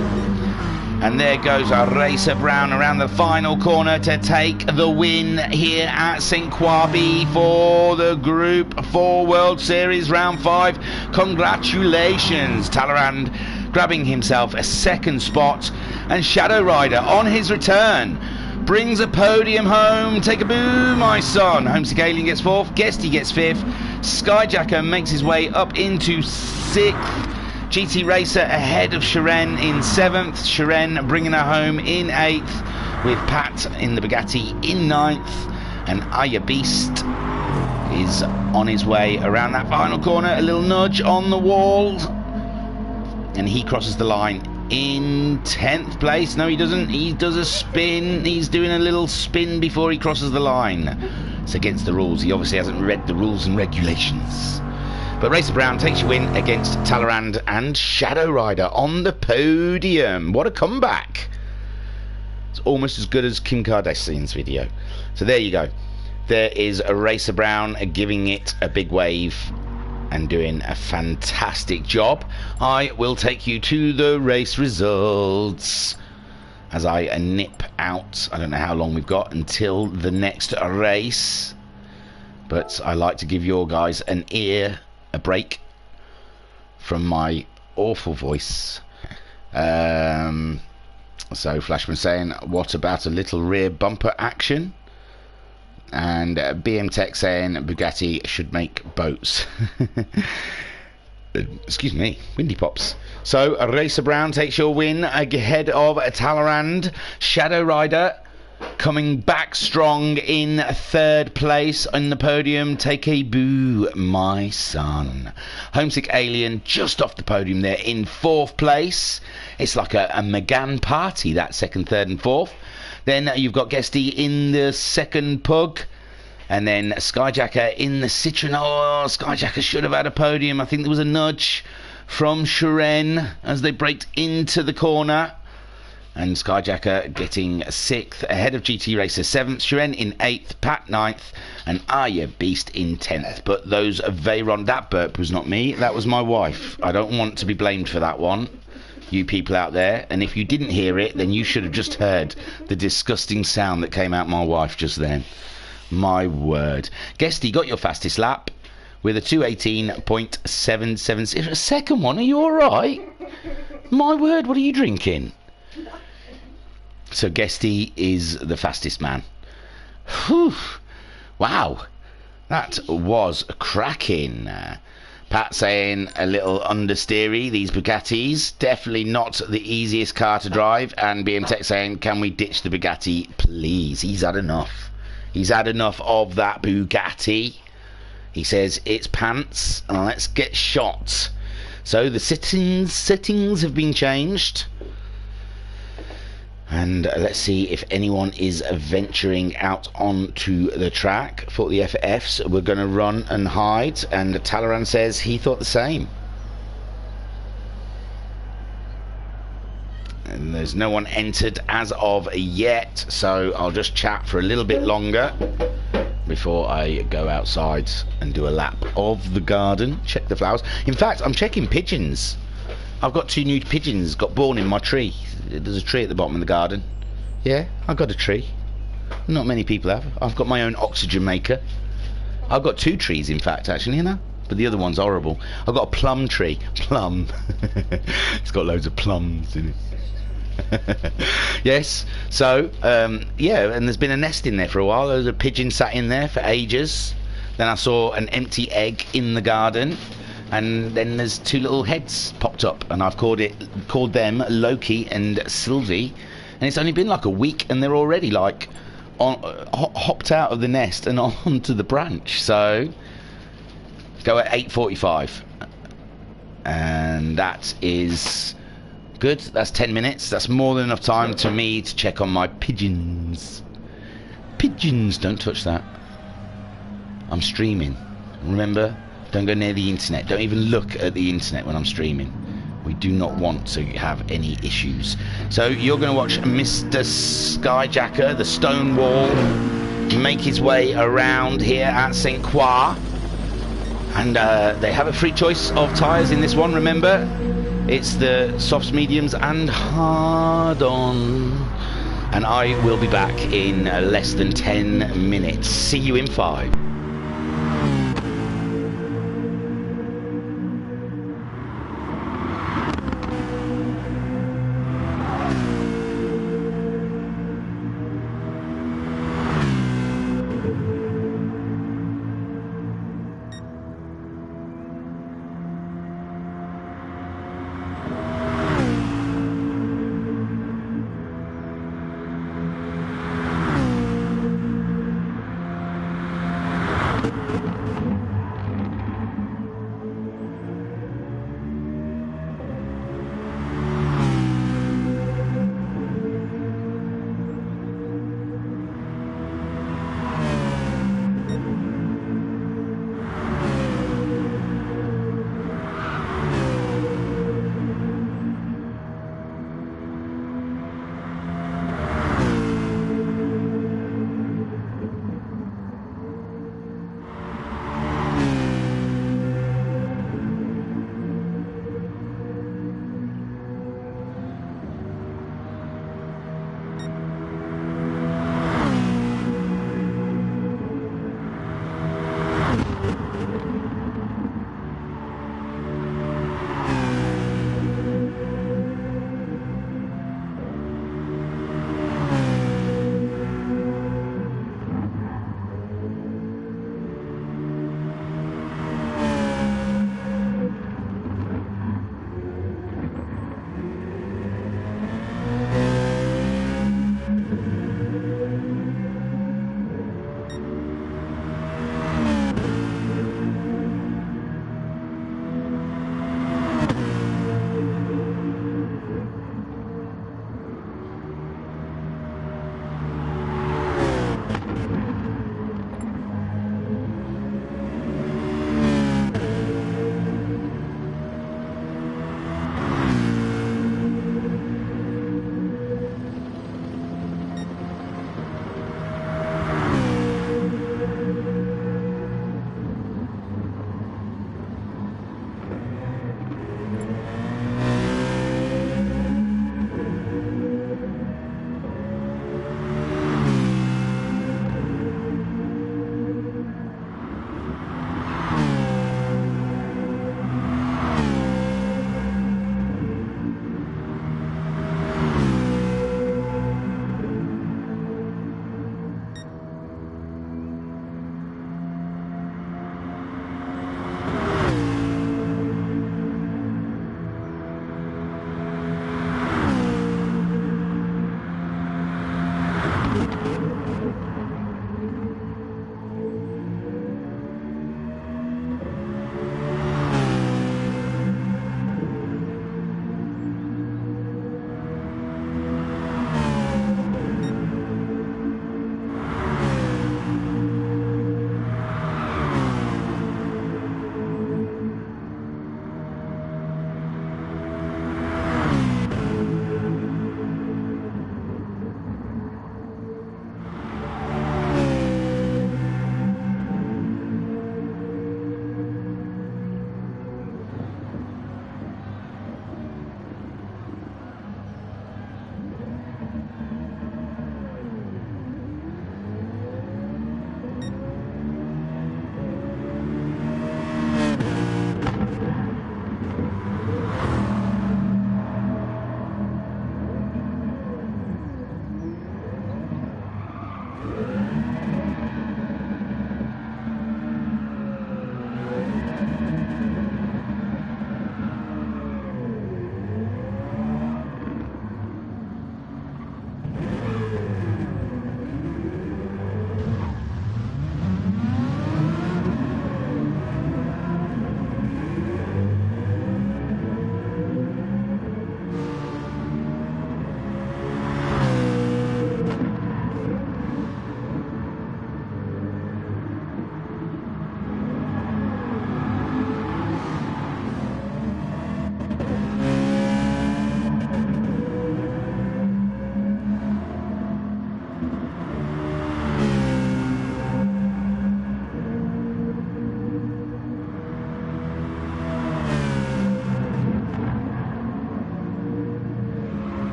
And there goes a Racer Brown around the final corner to take the win here at St. Kwabi for the Group 4 World Series Round 5. Congratulations, Talleyrand grabbing himself a 2nd spot, and Shadow Rider on his return brings a podium home. Take a boo, my son. Homesick Alien gets 4th, Guesty gets 5th, Skyjacker makes his way up into 6th, GT Racer ahead of Shiren in 7th, Shiren bringing her home in 8th, with Pat in the Bugatti in 9th, and Aya Beast is on his way around that final corner, a little nudge on the wall, and he crosses the line in 10th place. No, he doesn't. He does a spin. He's doing a little spin before he crosses the line. It's against the rules. He obviously hasn't read the rules and regulations. But Racer Brown takes your win against Talleyrand and Shadow Rider on the podium. What a comeback. It's almost as good as Kim Kardashian's video. So there you go. There is a Racer Brown giving it a big wave and doing a fantastic job. I will take you to the race results as I nip out. I don't know how long we've got until the next race, but I like to give your guys a break from my awful voice. So Flashman saying, what about a little rear bumper action? And BM Tech saying Bugatti should make boats. Excuse me, windy pops. So Racer Brown takes your win ahead of Talleyrand. Shadow Rider coming back strong in 3rd place on the podium. Take a boo, my son. Homesick Alien just off the podium there in 4th place. It's like a McGann party, that 2nd, 3rd and 4th. Then you've got Guesty in the 2nd Pug. And then Skyjacker in the Citroen. Oh, Skyjacker should have had a podium. I think there was a nudge from Shiren as they braked into the corner. And Skyjacker getting 6th ahead of GT Racer 7th. Shiren in 8th, Pat 9th, and Aya Beast in 10th. But those Veyron, that burp was not me. That was my wife. I don't want to be blamed for that one, you people out there. And if you didn't hear it, then you should have just heard the disgusting sound that came out my wife just then. My word. Guesty got your fastest lap with a 2:18.776. A second one, are you alright? My word, what are you drinking? So Guesty is the fastest man. Whew. Wow, that was cracking. Pat saying a little understeery, these Bugattis, definitely not the easiest car to drive. And BM Tech saying, can we ditch the Bugatti, please? He's had enough. He's had enough of that Bugatti. He says, it's pants, let's get shot. So the settings have been changed. And let's see if anyone is venturing out onto the track. For the FFs, we're going to run and hide. And Talleyrand says he thought the same. And there's no one entered as of yet. So I'll just chat for a little bit longer before I go outside and do a lap of the garden. Check the flowers. In fact, I'm checking pigeons. I've got 2 new pigeons got born in my tree. There's a tree at the bottom of the garden. Yeah, I've got a tree. Not many people have. I've got my own oxygen maker. I've got 2 trees, in fact, actually, you know. But the other one's horrible. I've got a plum tree. Plum. It's got loads of plums in it. Yes. So yeah, and there's been a nest in there for a while. There's a pigeon sat in there for ages. Then I saw an empty egg in the garden, and then there's 2 little heads popped up, and I've called them Loki and Sylvie, and it's only been like a week, and they're already like hopped out of the nest and onto the branch. So go at 8:45, and that is good. That's 10 minutes. That's more than enough time to me to check on my pigeons. Pigeons, don't touch that. I'm streaming. Remember, don't go near the internet. Don't even look at the internet when I'm streaming. We do not want to have any issues. So you're going to watch Mr. Skyjacker, the stone wall, make his way around here at St. Croix. And they have a free choice of tyres in this one, remember? It's the softs, mediums and hard-on. And I will be back in less than 10 minutes. See you in 5.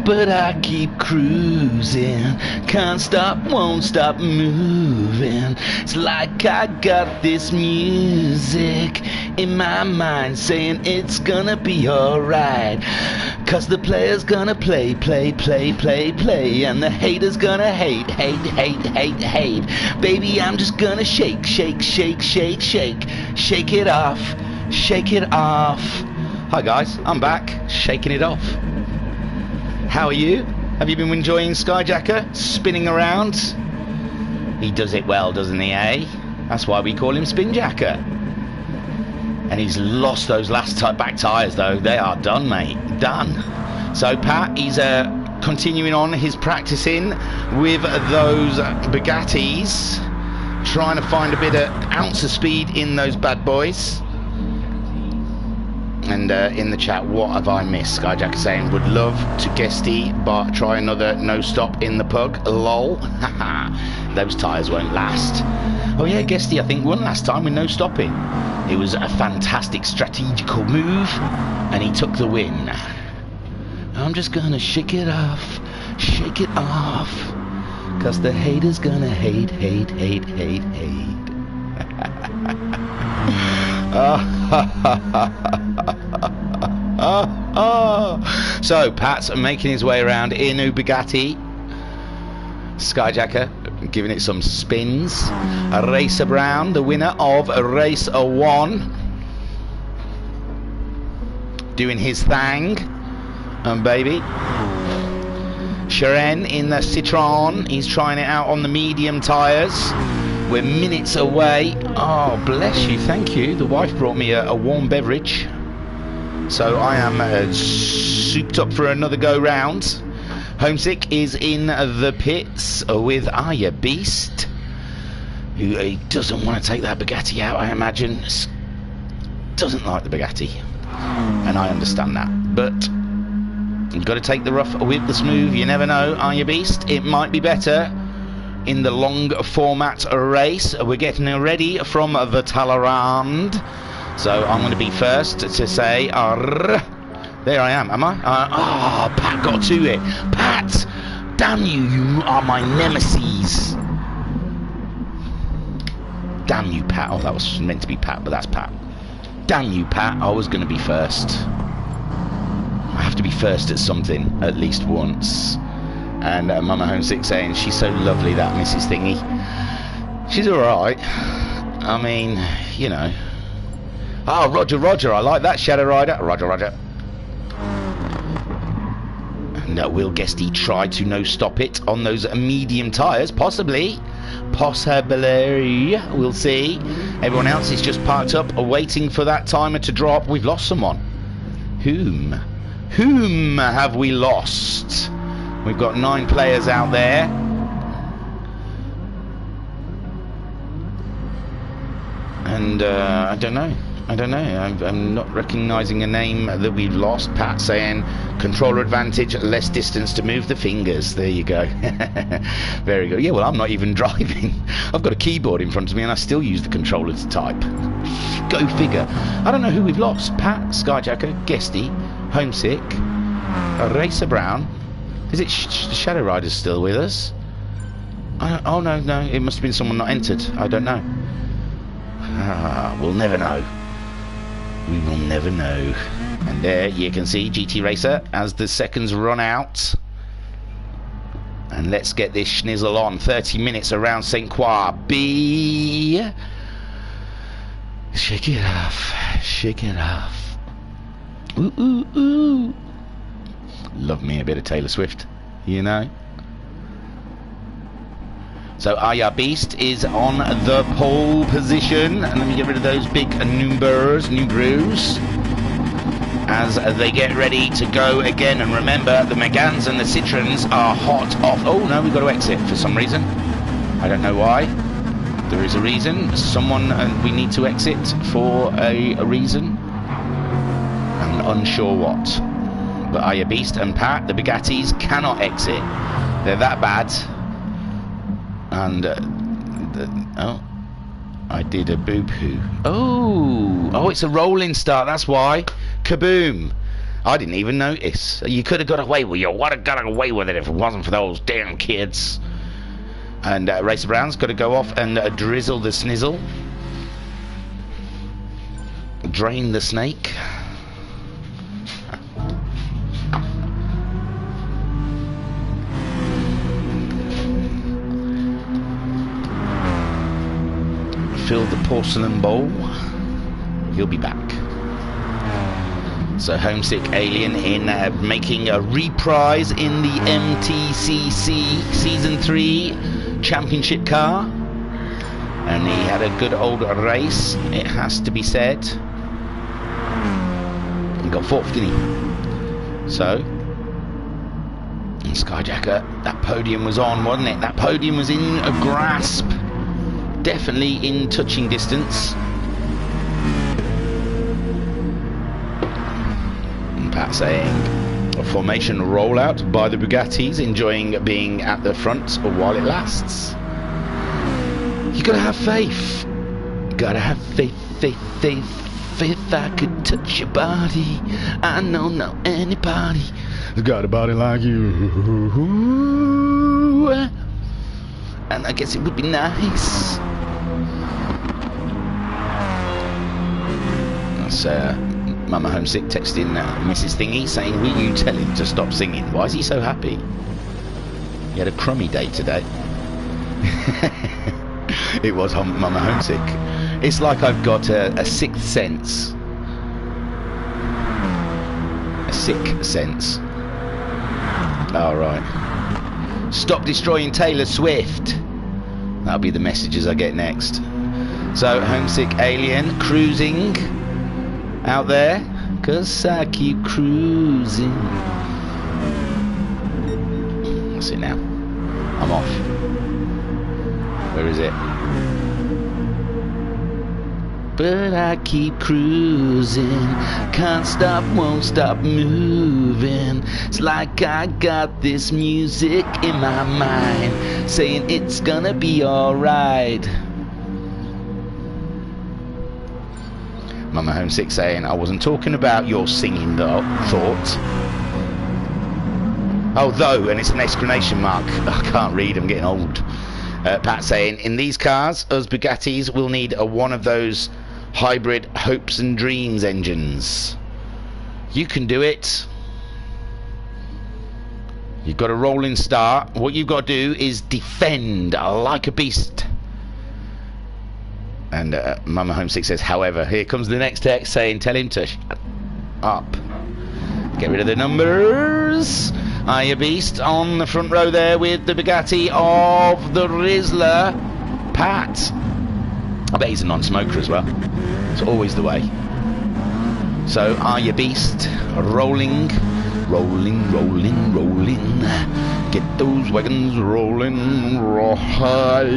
but I keep cruising. Can't stop, won't stop moving. It's like I got this music in my mind saying it's gonna be alright. Cause the player's gonna play, play, play, play, play. And the hater's gonna hate, hate, hate, hate, hate. Baby, I'm just gonna shake, shake, shake, shake, shake. Shake it off, shake it off. Hi guys, I'm back, shaking it off. How are you? Have you been enjoying Skyjacker spinning around? He does it well, doesn't he, eh? That's why we call him Spinjacker. And he's lost those last back tyres though. They are done, mate, done. So Pat, he's continuing on his practicing with those Bugattis, trying to find a bit of ounce of speed in those bad boys. And in the chat, what have I missed? Skyjacker saying, would love to guesty, but try another no stop in the pug. Lol. Those tyres won't last. Oh yeah, guesty I think won last time with no stopping. It was a fantastic strategical move, and he took the win. I'm just gonna shake it off, cause the hater's gonna hate, hate, hate, hate, hate. So Pat's making his way around in a Bugatti. Skyjacker giving it some spins. Racer Brown, the winner of race 1, doing his thing. Baby Sharon in the Citroen, he's trying it out on the medium tyres. We're minutes away. Oh, bless you, thank you. The wife brought me a warm beverage, so I am souped up for another go round. Homesick is in the pits with Aya Beast, who doesn't want to take that Bugatti out, I imagine. Doesn't like the Bugatti, and I understand that, but you've got to take the rough with the smooth. You never know, Aya Beast. It might be better in the long format race. We're getting ready from the Talleyrand, so I'm going to be first to say there I am I? Pat got to it. Pat, damn you, you are my nemesis. Damn you, Pat. Oh, that was meant to be Pat, but that's Pat. Damn you, Pat, I was going to be first. I have to be first at something at least once. And Mama Homesick saying she's so lovely, that Mrs. Thingy. She's alright. I mean, you know. Oh, Roger, Roger, I like that, Shadow Rider. Roger, Roger. And will Guesty try to no stop it on those medium tyres? Possibly. Possibly. We'll see. Everyone else is just parked up, waiting for that timer to drop. We've lost someone. Whom? Whom have we lost? We've got 9 players out there. And I don't know. I'm not recognising a name that we've lost. Pat saying controller advantage, less distance to move the fingers. There you go. Very good. Yeah, well, I'm not even driving. I've got a keyboard in front of me and I still use the controller to type. Go figure. I don't know who we've lost. Pat, Skyjacker, Guesty, Homesick, Racer Brown. Is it Shadow Rider's still with us? Oh no, it must have been someone not entered. I don't know. We'll never know. We will never know. And there you can see GT Racer as the seconds run out. And let's get this schnizzle on. 30 minutes around St. Croix. B. Shake it off. Shake it off. Ooh, ooh, ooh. Love me a bit of Taylor Swift, you know. So Aya Beast is on the pole position, and let me get rid of those big numbers as they get ready to go again. And remember, the Megans and the Citroens are hot off. Oh no, we've got to exit for some reason. I don't know why. There is a reason. Someone, we need to exit for a reason. I'm unsure what. But Aya Beast and Pat, the Bugattis, cannot exit. They're that bad. And oh, I did a boo-poo. Oh, it's a rolling start. That's why. Kaboom! I didn't even notice. You could have got away with it. You would have got away with it if it wasn't for those damn kids. And Racer Brown's got to go off and drizzle the snizzle. Drain the snake. Fill the porcelain bowl. He'll be back. So Homesick Alien in making a reprise in the MTCC Season 3 Championship car. And he had a good old race, it has to be said. He got fourth, didn't he? So, Skyjacker, that podium was on, wasn't it? That podium was in a grasp. Definitely in touching distance. And Pat saying, a formation rollout by the Bugattis, enjoying being at the front while it lasts. You gotta have faith. Gotta have faith, faith, faith. If I could touch your body, I don't know anybody who's got a body like you. And I guess it would be nice. That's Mama Homesick texting Mrs. Thingy saying, will you tell him to stop singing? Why is he so happy? He had a crummy day today. It was Mama Homesick. It's like I've got a sixth sense. A sick sense. Alright. Stop destroying Taylor Swift. That'll be the messages I get next. So, Homesick Alien cruising out there. 'Cause I keep cruising. That's it now. I'm off. Where is it? But I keep cruising, can't stop, won't stop moving. It's like I got this music in my mind, saying it's gonna be alright. Mama Homesick saying, I wasn't talking about your singing though, thought. Oh, though, and it's an exclamation mark. I can't read, I'm getting old. Pat saying, in these cars, us Bugattis will need one of those hybrid hopes and dreams engines. You can do it. You've got a rolling start. What you've got to do is defend like a beast. And Mama Homesick says, however, here comes the next text saying, tell him to shut up. Get rid of the numbers. Are you beast on the front row there with the Bugatti of the Rizzler, Pat. I bet he's a non-smoker as well. It's always the way. So, are you beast? Rolling, rolling, rolling, rolling. Get those wagons rolling, rawhide.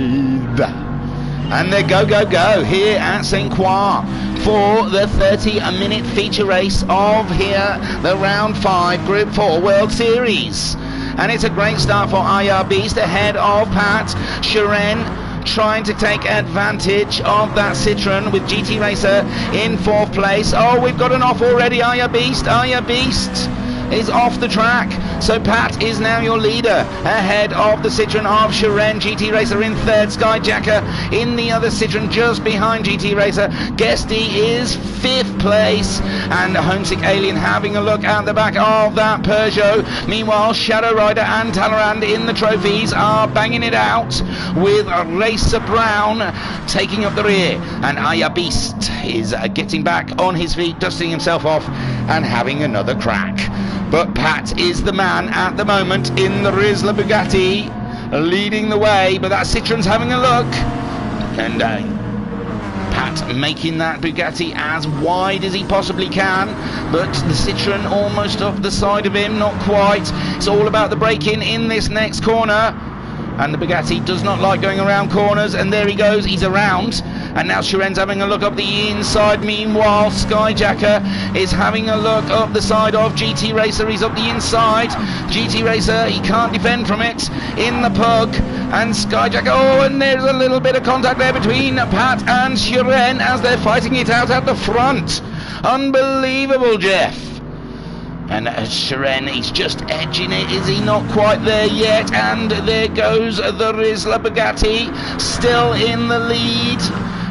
And they go, go, go here at St. Croix for the 30-minute feature race of here, the Round 5 Group 4 World Series. And it's a great start for IR Beast ahead of Pat. Sharon trying to take advantage of that Citroen with GT Racer in 4th place. Oh, we've got an off already, IR Beast. IR Beast is off the track. So Pat is now your leader ahead of the Citroen of Sharon. GT Racer in 3rd, Skyjacker in the other Citroen just behind GT Racer. Guesty is 5th place, and Homesick Alien having a look at the back of that Peugeot. Meanwhile, Shadow Rider and Talleyrand in the trophies are banging it out with Racer Brown taking up the rear, and Aya Beast is getting back on his feet, dusting himself off and having another crack. But Pat is the man at the moment in the Rizzler Bugatti, leading the way, but that Citroen's having a look. And Pat making that Bugatti as wide as he possibly can, but the Citroen almost off the side of him, not quite. It's all about the braking in this next corner. And the Bugatti does not like going around corners, and there he goes, he's around. And now Sharon's having a look up the inside. Meanwhile, Skyjacker is having a look up the side of GT Racer. He's up the inside. GT Racer, he can't defend from it in the pug. And Skyjacker, oh, and there's a little bit of contact there between Pat and Sharon as they're fighting it out at the front. Unbelievable, Jeff. And Shiren, he's just edging it, is he not quite there yet? And there goes the Rizla Bugatti, still in the lead.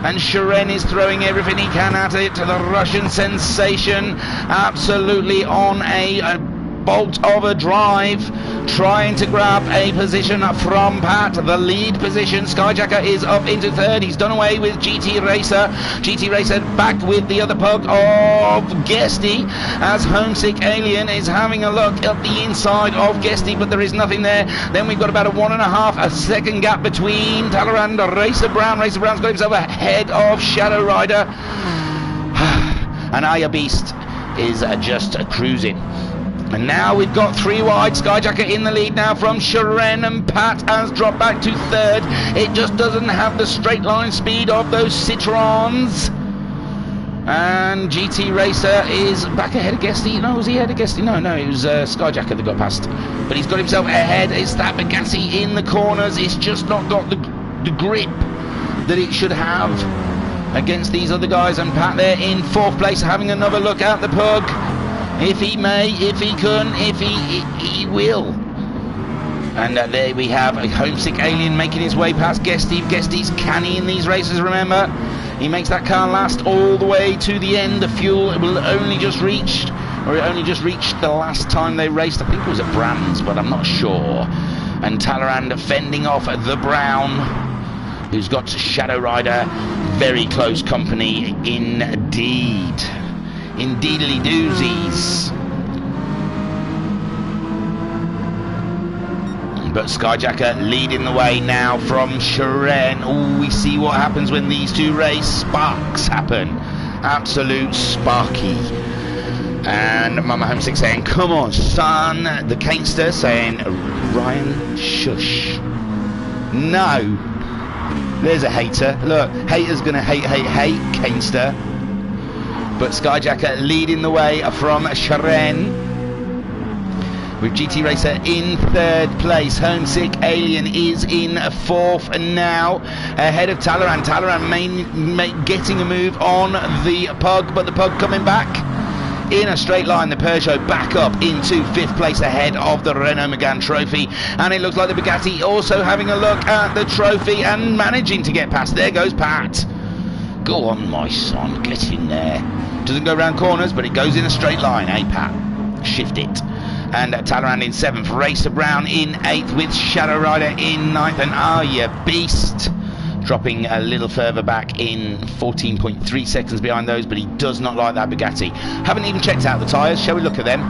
And Shiren is throwing everything he can at it. The Russian sensation, absolutely on a bolt of a drive, trying to grab a position from Pat, the lead position. Skyjacker is up into third. He's done away with GT Racer. GT Racer back with the other pug of Guesty, as Homesick Alien is having a look at the inside of Guesty, but there is nothing there. Then we've got about a 1.5 second gap between Talleyrand and Racer Brown. Racer Brown's got himself ahead of Shadow Rider. And Aya Beast is just cruising. And now we've got 3 wide. Skyjacker in the lead now from Shiren, and Pat has dropped back to third. It just doesn't have the straight line speed of those Citroens. And GT Racer is back ahead of Guesty. No, was he ahead of Guesty? No, it was Skyjacker that got past. But he's got himself ahead. It's that Bugatti in the corners. It's just not got the grip that it should have against these other guys. And Pat there in 4th place, having another look at the pug. If he may, if he can, if he will. And there we have a Homesick Alien making his way past Guesty. Guesty's canny in these races, remember. He makes that car last all the way to the end. The fuel will only just reached, or it only just reached the last time they raced. I think it was at Brands, but I'm not sure. And Talleyrand fending off the Brown, who's got Shadow Rider. Very close company indeed. Indeedly doozies. But Skyjacker leading the way now from Shiren. Oh, we see what happens when these two race. Sparks happen. Absolute sparky. And Mama Homesick saying, come on, son. The Canester saying, Ryan, shush. No. There's a hater. Look, hater's gonna hate Canester. But Skyjacker leading the way from Shiren, with GT Racer in 3rd place. Homesick Alien is in 4th now, ahead of Talleyrand. Talleyrand getting a move on the pug, but the pug coming back in a straight line. The Peugeot back up into 5th place, ahead of the Renault Megane Trophy. And it looks like the Bugatti also having a look at the trophy and managing to get past. There goes Pat. Go on, my son, get in there. Doesn't go round corners, but it goes in a straight line, eh, Pat? Shift it. And Talleyrand in 7th, Racer Brown in 8th, with Shadow Rider in 9th, and Aya Beast dropping a little further back in 14.3 seconds behind those, but he does not like that Bugatti. Haven't even checked out the tyres. Shall we look at them?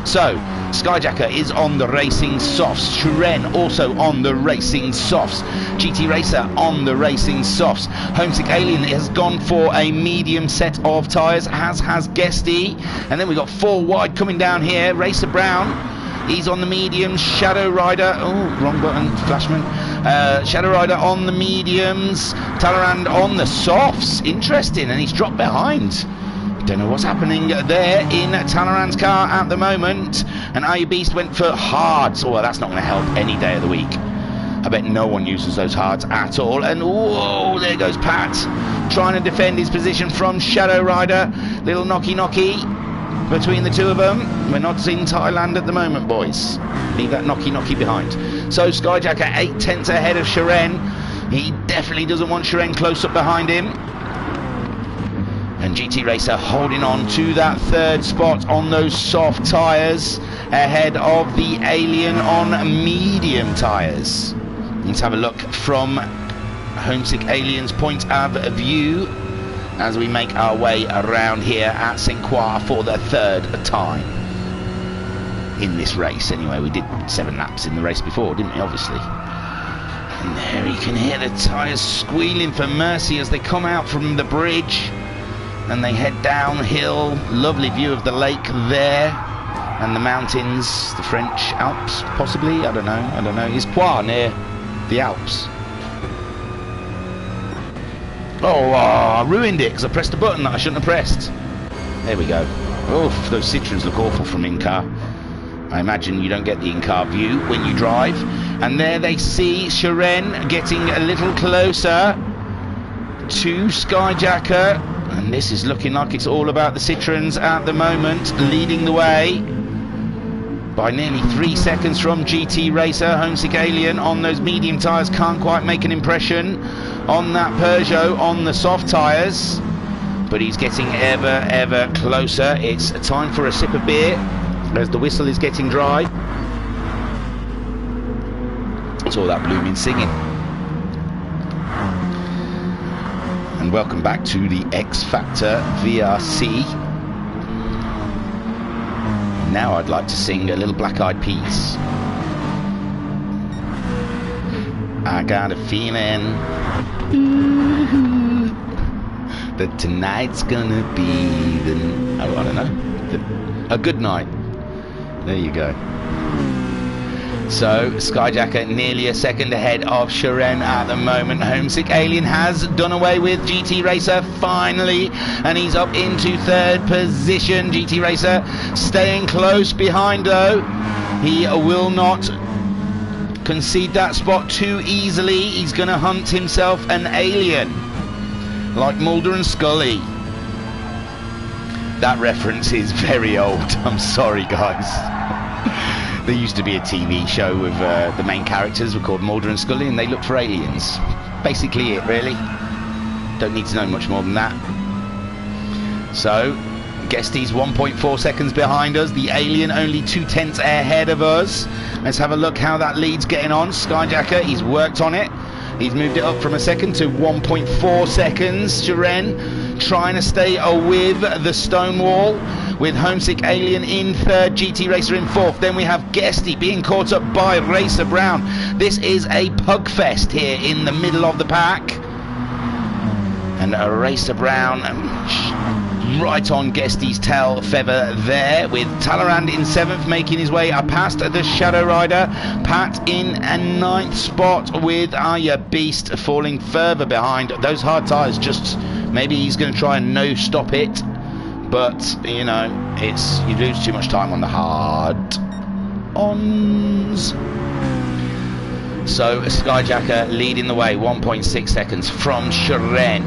So Skyjacker is on the racing softs, Shiren also on the racing softs, GT Racer on the racing softs. Homesick Alien has gone for a medium set of tyres, as has Guesty. And then we've got 4 wide coming down here. Racer Brown, he's on the mediums. Shadow Rider, oh, wrong button, Flashman. Shadow Rider on the mediums. Talleyrand on the softs. Interesting, and he's dropped behind. Don't know what's happening there in Talleyrand's car at the moment. And Aya Beast went for hards. Oh, well, that's not going to help any day of the week. I bet no one uses those hards at all. And whoa, there goes Pat, trying to defend his position from Shadow Rider. Little knocky between the two of them. We're not in Thailand at the moment, boys. Leave that knocky behind. So Skyjacker 8/10 ahead of Shiren. He definitely doesn't want Shiren close up behind him. And GT Racer holding on to that 3rd spot on those soft tyres, ahead of the Alien on medium tyres. Let's have a look from Homesick Alien's point of view as we make our way around here at St. Croix for the 3rd time in this race. Anyway, we did 7 laps in the race before, didn't we, obviously. And there you can hear the tyres squealing for mercy as they come out from the bridge and they head downhill. Lovely view of the lake there and the mountains, the French Alps possibly, I don't know. Is Croix near the Alps? Oh, I ruined it because I pressed a button that I shouldn't have pressed. There we go. Oh, those Citroens look awful from in-car. I imagine you don't get the in-car view when you drive. And there they see Shiren getting a little closer to Skyjacker. And this is looking like it's all about the Citroens at the moment, leading the way. by nearly 3 seconds from GT Racer. Homesick Alien on those medium tyres can't quite make an impression on that Peugeot on the soft tyres, but he's getting ever closer. It's time for a sip of beer as the whistle is getting dry. It's all that blooming singing. And welcome back to the X Factor VRC. Now I'd like to sing a little Black Eyed Peas. I got a feeling that tonight's gonna be I don't know, a good night. There you go. So Skyjacker nearly a second ahead of Sharon at the moment. Homesick Alien has done away with GT Racer finally, and he's up into third position. GT Racer staying close behind though. He will not concede that spot too easily. He's going to hunt himself an alien like Mulder and Scully. That reference is very old. I'm sorry guys. There used to be a TV show with the main characters were called Mulder and Scully, and they looked for aliens. Basically it, really. Don't need to know much more than that. So, Guesty's 1.4 seconds behind us. The alien only 2/10 ahead of us. Let's have a look how that lead's getting on. Skyjacker, he's worked on it. He's moved it up from a second to 1.4 seconds. Sharon trying to stay with the stone wall, with Homesick Alien in third, GT Racer in fourth. Then we have Guesty being caught up by Racer Brown. This is a pug fest here in the middle of the pack. And Racer Brown right on Guesty's tail feather there, with Talleyrand in seventh, making his way past the Shadow Rider. Pat in a ninth spot, with Aya Beast falling further behind. Those hard tyres, just maybe he's going to try and no stop it, but you know, it's, you lose too much time on the hard ons. So Skyjacker leading the way, 1.6 seconds from Sharon.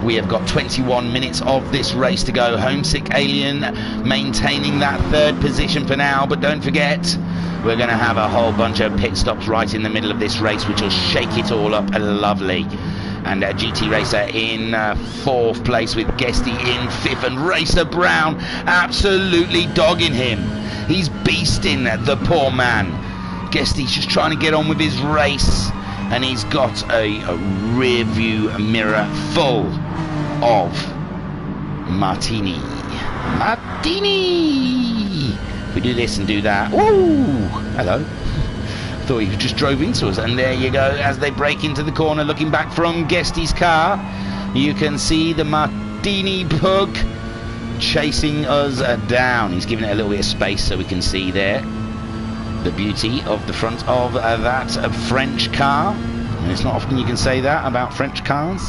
We have got 21 minutes of this race to go. Homesick Alien maintaining that third position for now, but don't forget, we're going to have a whole bunch of pit stops right in the middle of this race, which will shake it all up lovely. And GT Racer in fourth place, with Guesty in fifth, and Racer Brown absolutely dogging him. He's beasting the poor man. Guesty's just trying to get on with his race, and he's got a rear view mirror full of martini. We do this and do that. Woo! Hello. Thought he just drove into us, and there you go. As they break into the corner, looking back from Guesty's car, you can see the martini pug chasing us down. He's giving it a little bit of space so we can see there the beauty of the front of that French car. And it's not often you can say that about French cars.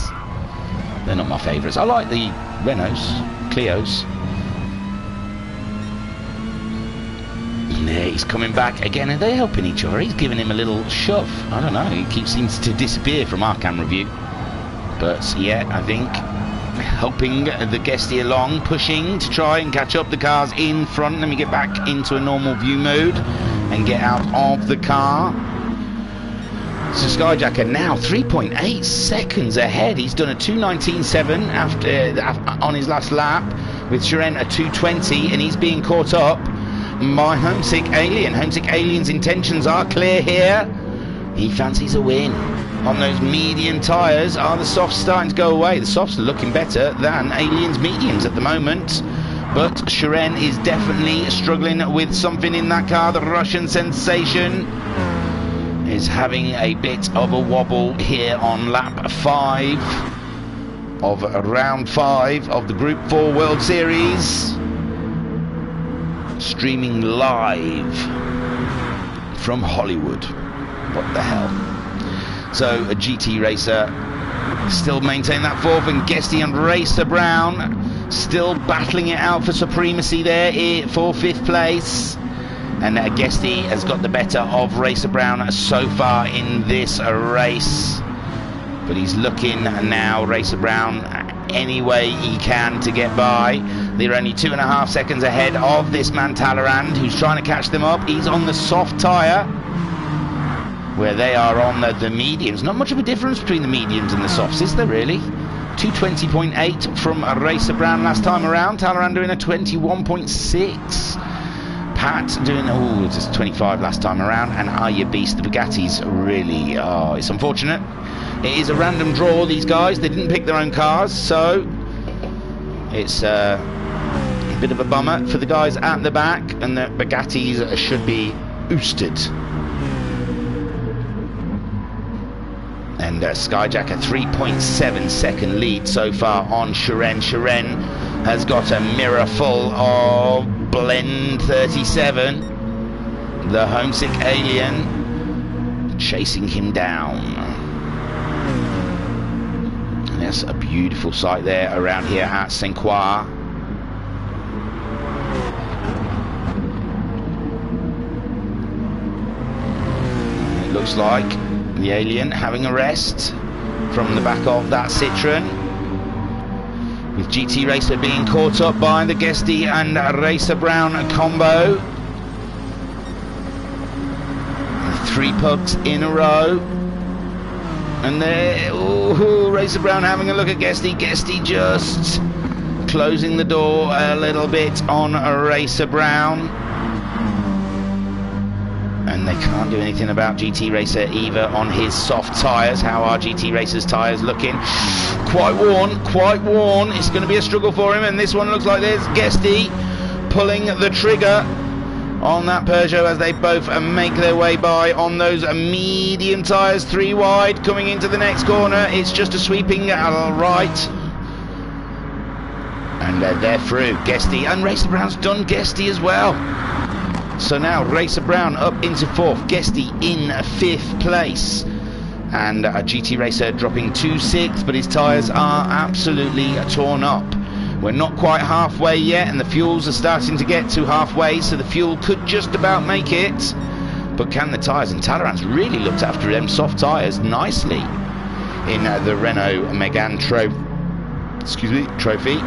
They're not my favourites. I like the Renaults, Clios. And there he's coming back again. Are they helping each other? He's giving him a little shove. I don't know. He seems to disappear from our camera view. But yeah, I think helping the Guesty along, pushing to try and catch up the cars in front. Let me get back into a normal view mode and get out of the car. So Skyjacker now 3.8 seconds ahead. He's done a 2:19.7 after on his last lap, with Sharon a 2:20, and he's being caught up by Homesick Alien. Homesick Alien's intentions are clear here. He fancies a win. On those medium tyres, are the softs starting to go away? The softs are looking better than Alien's mediums at the moment. But Sharon is definitely struggling with something in that car. The Russian sensation is having a bit of a wobble here on lap 5 of round 5 of the Group 4 World Series. Streaming live from Hollywood. What the hell? So a GT Racer still maintain that fourth, and Guesty and Racer Brown still battling it out for supremacy there for fifth place. And Guesty has got the better of Racer Brown so far in this race, but he's looking now, Racer Brown, any way he can to get by. They're only 2.5 seconds ahead of this man Talleyrand, who's trying to catch them up. He's on the soft tyre, where they are on the mediums. Not much of a difference between the mediums and the softs, is there really? 220.8 from Racer Brown last time around. Talleyrand doing a 21.6. Pat doing, oh, just 25 last time around. And are you beast? The Bugattis really, it's unfortunate. It is a random draw, these guys. They didn't pick their own cars, so it's a bit of a bummer for the guys at the back, and the Bugattis should be oosted. And Skyjack a 3.7 second lead so far on Shiren. Shiren has got a mirror full of Blend 37. The homesick alien chasing him down. And that's a beautiful sight there around here at Saint Croix. It looks like the alien having a rest from the back of that Citroen, with GT Racer being caught up by the Guesty and Racer Brown combo. 3 pugs in a row, and there, ooh, Racer Brown having a look at Guesty. Guesty just closing the door a little bit on Racer Brown. And they can't do anything about GT Racer either on his soft tyres. How are GT Racer's tyres looking? Quite worn, quite worn. It's going to be a struggle for him, and this one looks like there's Guesty pulling the trigger on that Peugeot as they both make their way by on those medium tyres, 3 wide, coming into the next corner. It's just a sweeping right. And they're through. Guesty, and Racer Brown's done Guesty as well. So now Racer Brown up into 4th, Guesty in 5th place, and GT Racer dropping to 6th, but his tyres are absolutely torn up. We're not quite halfway yet, and the fuels are starting to get to halfway, so the fuel could just about make it. But can the tyres? And Talleyrand's really looked after them soft tyres nicely in the Renault Megane Trophy.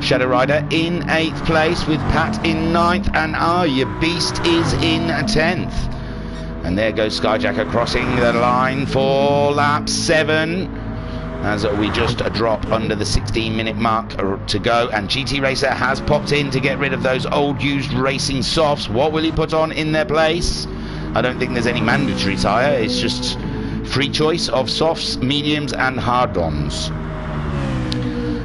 Shadow Rider in 8th place with Pat in 9th, and Are Ya Beast is in 10th. And there goes Skyjacker crossing the line for lap 7 as we just drop under the 16-minute mark to go, and GT Racer has popped in to get rid of those old used racing softs. What will he put on in their place? I don't think there's any mandatory tyre, it's just free choice of softs, mediums and hard-ons.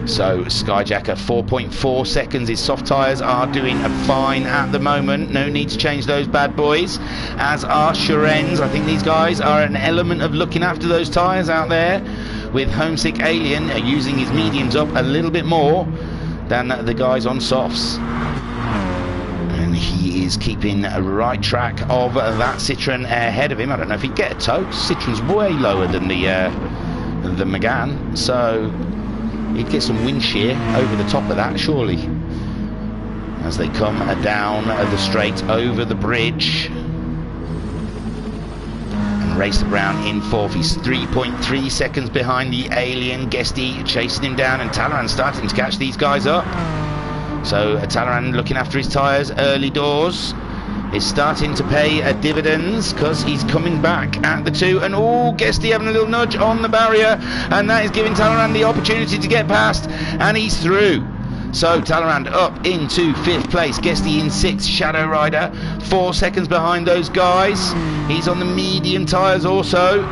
So Skyjacker 4.4 seconds. His soft tyres are doing fine at the moment. No need to change those bad boys, as are Shiren's. I think these guys are an element of looking after those tyres out there, with Homesick Alien using his mediums up a little bit more than the guys on softs. And he is keeping a right track of that Citroen ahead of him. I don't know if he'd get a tow. Citroen's way lower than the Megane, so he'd get some wind shear over the top of that, surely, as they come down the straight over the bridge. And Racer Brown in 4th. He's 3.3 seconds behind the alien. Guesty chasing him down, and Talleyrand starting to catch these guys up. So Talleyrand looking after his tyres early doors is starting to pay dividends, because he's coming back at the 2, and Guesty having a little nudge on the barrier, and that is giving Talleyrand the opportunity to get past, and he's through. So Talleyrand up into 5th place, Guesty in 6th, Shadow Rider 4 seconds behind those guys. He's on the medium tyres also.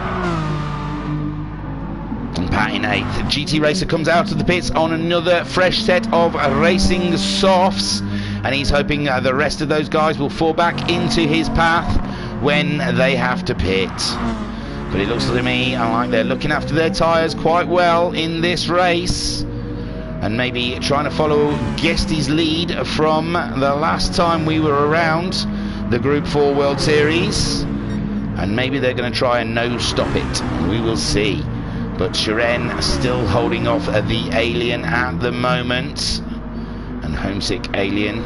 And Pat in 8th. GT Racer comes out of the pits on another fresh set of racing softs, and he's hoping the rest of those guys will fall back into his path when they have to pit. But it looks to me like they're looking after their tyres quite well in this race, and maybe trying to follow Guesty's lead from the last time we were around the Group 4 World Series. And maybe they're going to try and no-stop it. We will see. But Shiren still holding off the alien at the moment. And Homesick Alien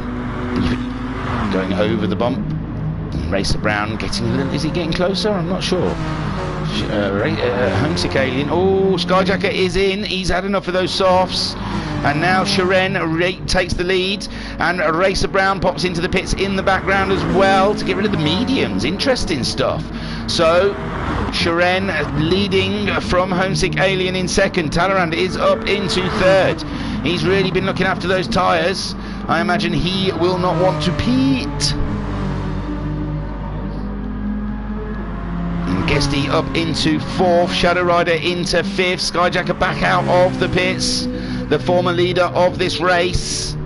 going over the bump. And Racer Brown getting a little, is he getting closer? I'm not sure. Homesick Alien. Oh, Skyjacker is in. He's had enough of those softs. And now Shiren takes the lead. And Racer Brown pops into the pits in the background as well to get rid of the mediums. Interesting stuff. So, Shiren leading from Homesick Alien in second. Talleyrand is up into third. He's really been looking after those tyres. I imagine he will not want to pit. Guesty up into fourth, Shadow Rider into fifth, Skyjacker back out of the pits. The former leader of this race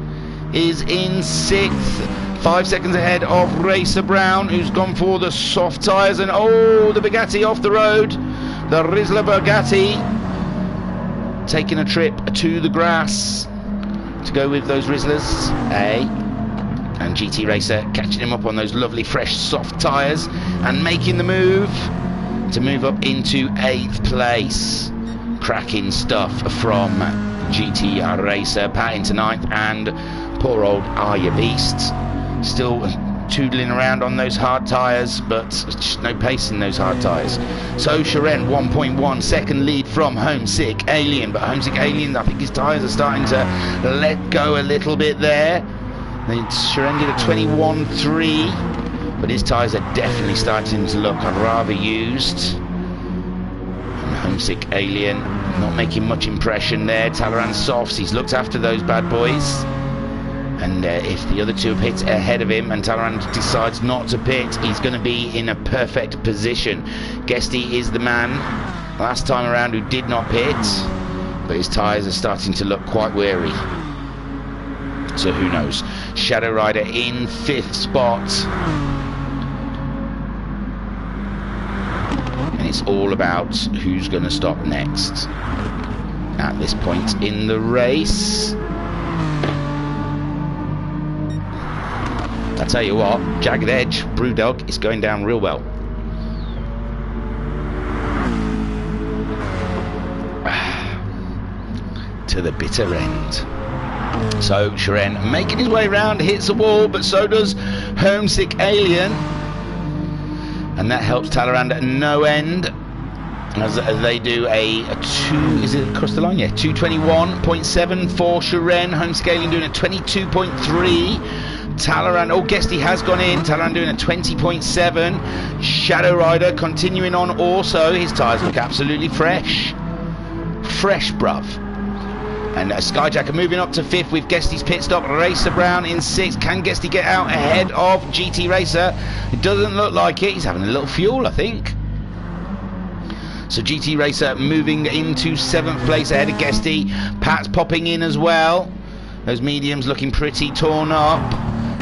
is in sixth, 5 seconds ahead of Racer Brown, who's gone for the soft tyres, and oh, the Bugatti off the road. The Rizzler Bugatti taking a trip to the grass to go with those Rizzlers, and GT Racer catching him up on those lovely fresh soft tyres and making the move to move up into 8th place. Cracking stuff from GT Racer. Pat into 9th, and poor old Are Ya Beasts still toodling around on those hard tyres, but just no pace in those hard tyres. So Shiren 1.1 second lead from Homesick Alien, but Homesick Alien, I think his tyres are starting to let go a little bit there. Shiren did a 21.3, but his tyres are definitely starting to look rather used. And Homesick Alien not making much impression there. Talleyrand softs, he's looked after those bad boys. And if the other two pit ahead of him and Talleyrand decides not to pit, he's going to be in a perfect position. Guesty is the man last time around who did not pit, but his tyres are starting to look quite weary. So who knows? Shadow Rider in 5th spot. And it's all about who's going to stop next at this point in the race. I tell you what, Jagged Edge Brewdog is going down real well. To the bitter end. So Shiren making his way around, hits a wall, but so does Homesick Alien, and that helps Talleyrand at no end as they do a 2, is it across the line? Yeah, 221.7 for Shiren. Homesick Alien doing a 22.3. Talleyrand, oh, Guesty has gone in. Talleyrand doing a 20.7. Shadow Rider continuing on also. His tyres look absolutely fresh. Fresh, bruv. And Skyjacker moving up to 5th with Guesty's pit stop. Racer Brown in 6th. Can Guesty get out ahead of GT Racer? It doesn't look like it. He's having a little fuel, I think. So GT Racer moving into 7th place ahead of Guesty. Pat's popping in as well. Those mediums looking pretty torn up.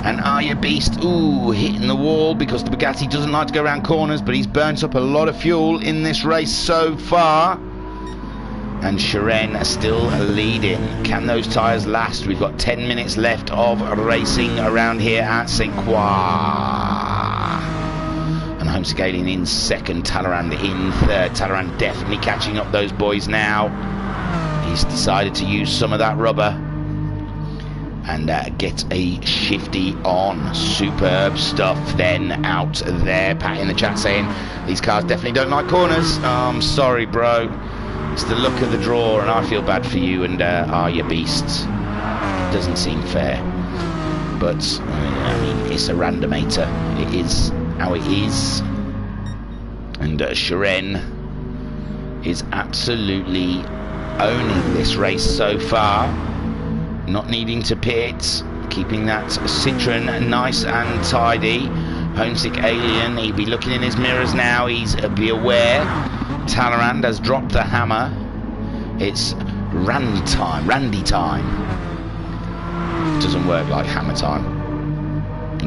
And Are Ya Beast, ooh, hitting the wall because the Bugatti doesn't like to go around corners, but he's burnt up a lot of fuel in this race so far. And Shiren are still leading. Can those tyres last? We've got 10 minutes left of racing around here at St. Croix. And Homesick Alien in 2nd, Talleyrand in 3rd. Talleyrand definitely catching up those boys now. He's decided to use some of that rubber and get a shifty on. Superb stuff then out there. Pat in the chat saying these cars definitely don't like corners. Oh, I'm sorry, bro. It's the luck of the draw, and I feel bad for you and Are Ya Beasts. Doesn't seem fair, but I mean, it's a randomator. It is how it is. And Shiren is absolutely owning this race so far, not needing to pit, keeping that Citroen nice and tidy. Homesick Alien, he'd be looking in his mirrors now. He's be aware. Talleyrand has dropped the hammer. It's Randy time. Doesn't work like hammer time.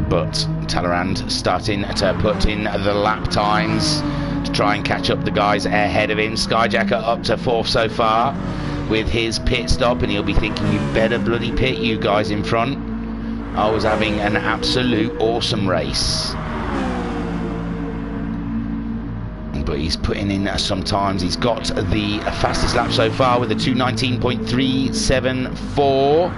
But Talleyrand starting to put in the lap times to try and catch up the guys ahead of him. Skyjacker up to 4th so far with his pit stop, and he'll be thinking, you better bloody pit, you guys in front. I was having an absolute awesome race. But he's putting in sometimes. He's got the fastest lap so far with a 2:19.374.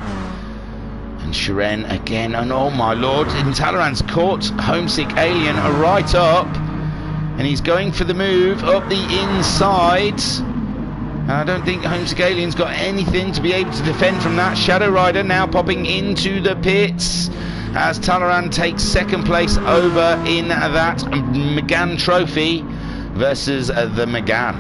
And Shiren again, and oh my lord, and Talleyrand's caught Homesick Alien right up. And he's going for the move up the inside. And I don't think Homesick-Alien's got anything to be able to defend from that. Shadow Rider now popping into the pits as Talleyrand takes second place over in that Megane Trophy versus the Megane.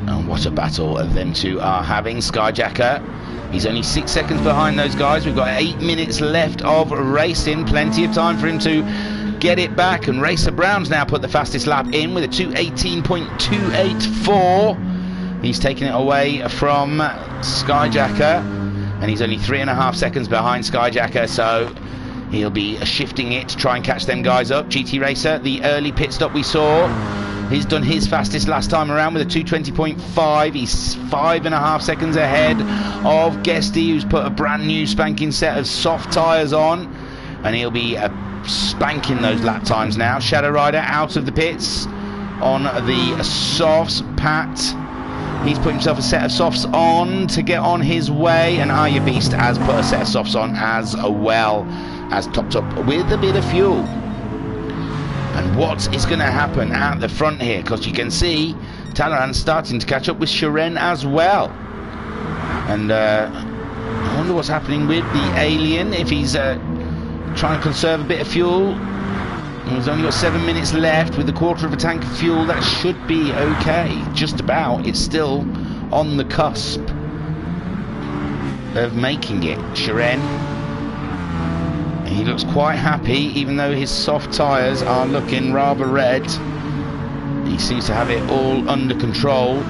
And what a battle them two are having. Skyjacker, he's only 6 seconds behind those guys. We've got 8 minutes left of racing. Plenty of time for him to get it back. And Racer Brown's now put the fastest lap in with a 2:18.284. He's taking it away from Skyjacker. And he's only 3.5 seconds behind Skyjacker. So he'll be shifting it to try and catch them guys up. GT Racer, the early pit stop we saw. He's done his fastest last time around with a 2:20.5. He's 5.5 seconds ahead of Guesty, who's put a brand new spanking set of soft tyres on, and he'll be spanking those lap times now. Shadow Rider out of the pits on the softs. Pat, he's put himself a set of softs on to get on his way, and Are Ya Beast has put a set of softs on as well, as topped up with a bit of fuel. And what is going to happen at the front here? Because you can see Talleyrand starting to catch up with Shiren as well. And I wonder what's happening with the Alien, if he's trying to conserve a bit of fuel. He's only got 7 minutes left with a quarter of a tank of fuel. That should be okay, just about. It's still on the cusp of making it. Shiren, he looks quite happy, even though his soft tyres are looking rather red. He seems to have it all under control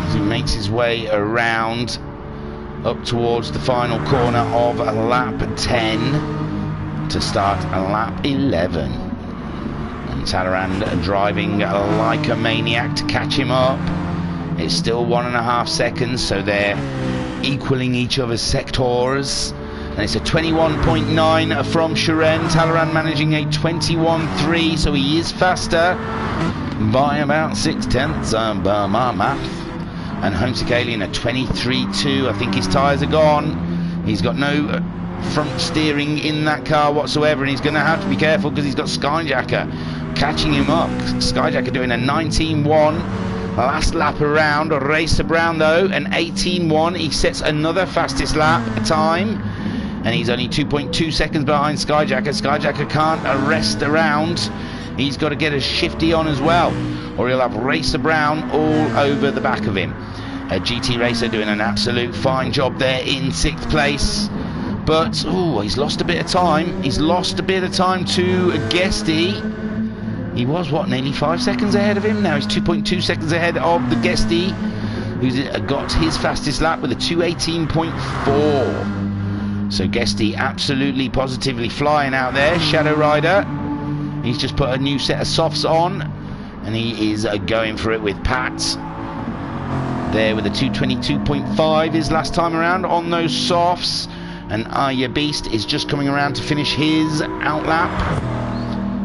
as he makes his way around up towards the final corner of lap 10 to start lap 11. And Talleyrand driving like a maniac to catch him up. It's still 1.5 seconds, so they're equaling each other's sectors. And it's a 21.9 from Shiren. Talleyrand managing a 21.3, so he is faster by about 6/10 by my math. And Homesick-Alien a 23.2. I think his tyres are gone. He's got no front steering in that car whatsoever, and he's going to have to be careful because he's got Skyjacker catching him up. Skyjacker doing a 19.1. Last lap around. Racer Brown though, an 18.1. He sets another fastest lap time, and he's only 2.2 seconds behind Skyjacker. Skyjacker can't rest around. He's got to get a shifty on as well, or he'll have Racer Brown all over the back of him. GT Racer doing an absolute fine job there in 6th place. But, oh, he's lost a bit of time. He's lost a bit of time to Guesty. He was, what, nearly 5 seconds ahead of him? Now he's 2.2 seconds ahead of the Guesty, who's got his fastest lap with a 2:18.4. So Guesty absolutely positively flying out there. Shadow Rider, he's just put a new set of softs on, and he is going for it with Pat there with a 2:22.5 his last time around on those softs. And Are Ya Beast is just coming around to finish his outlap.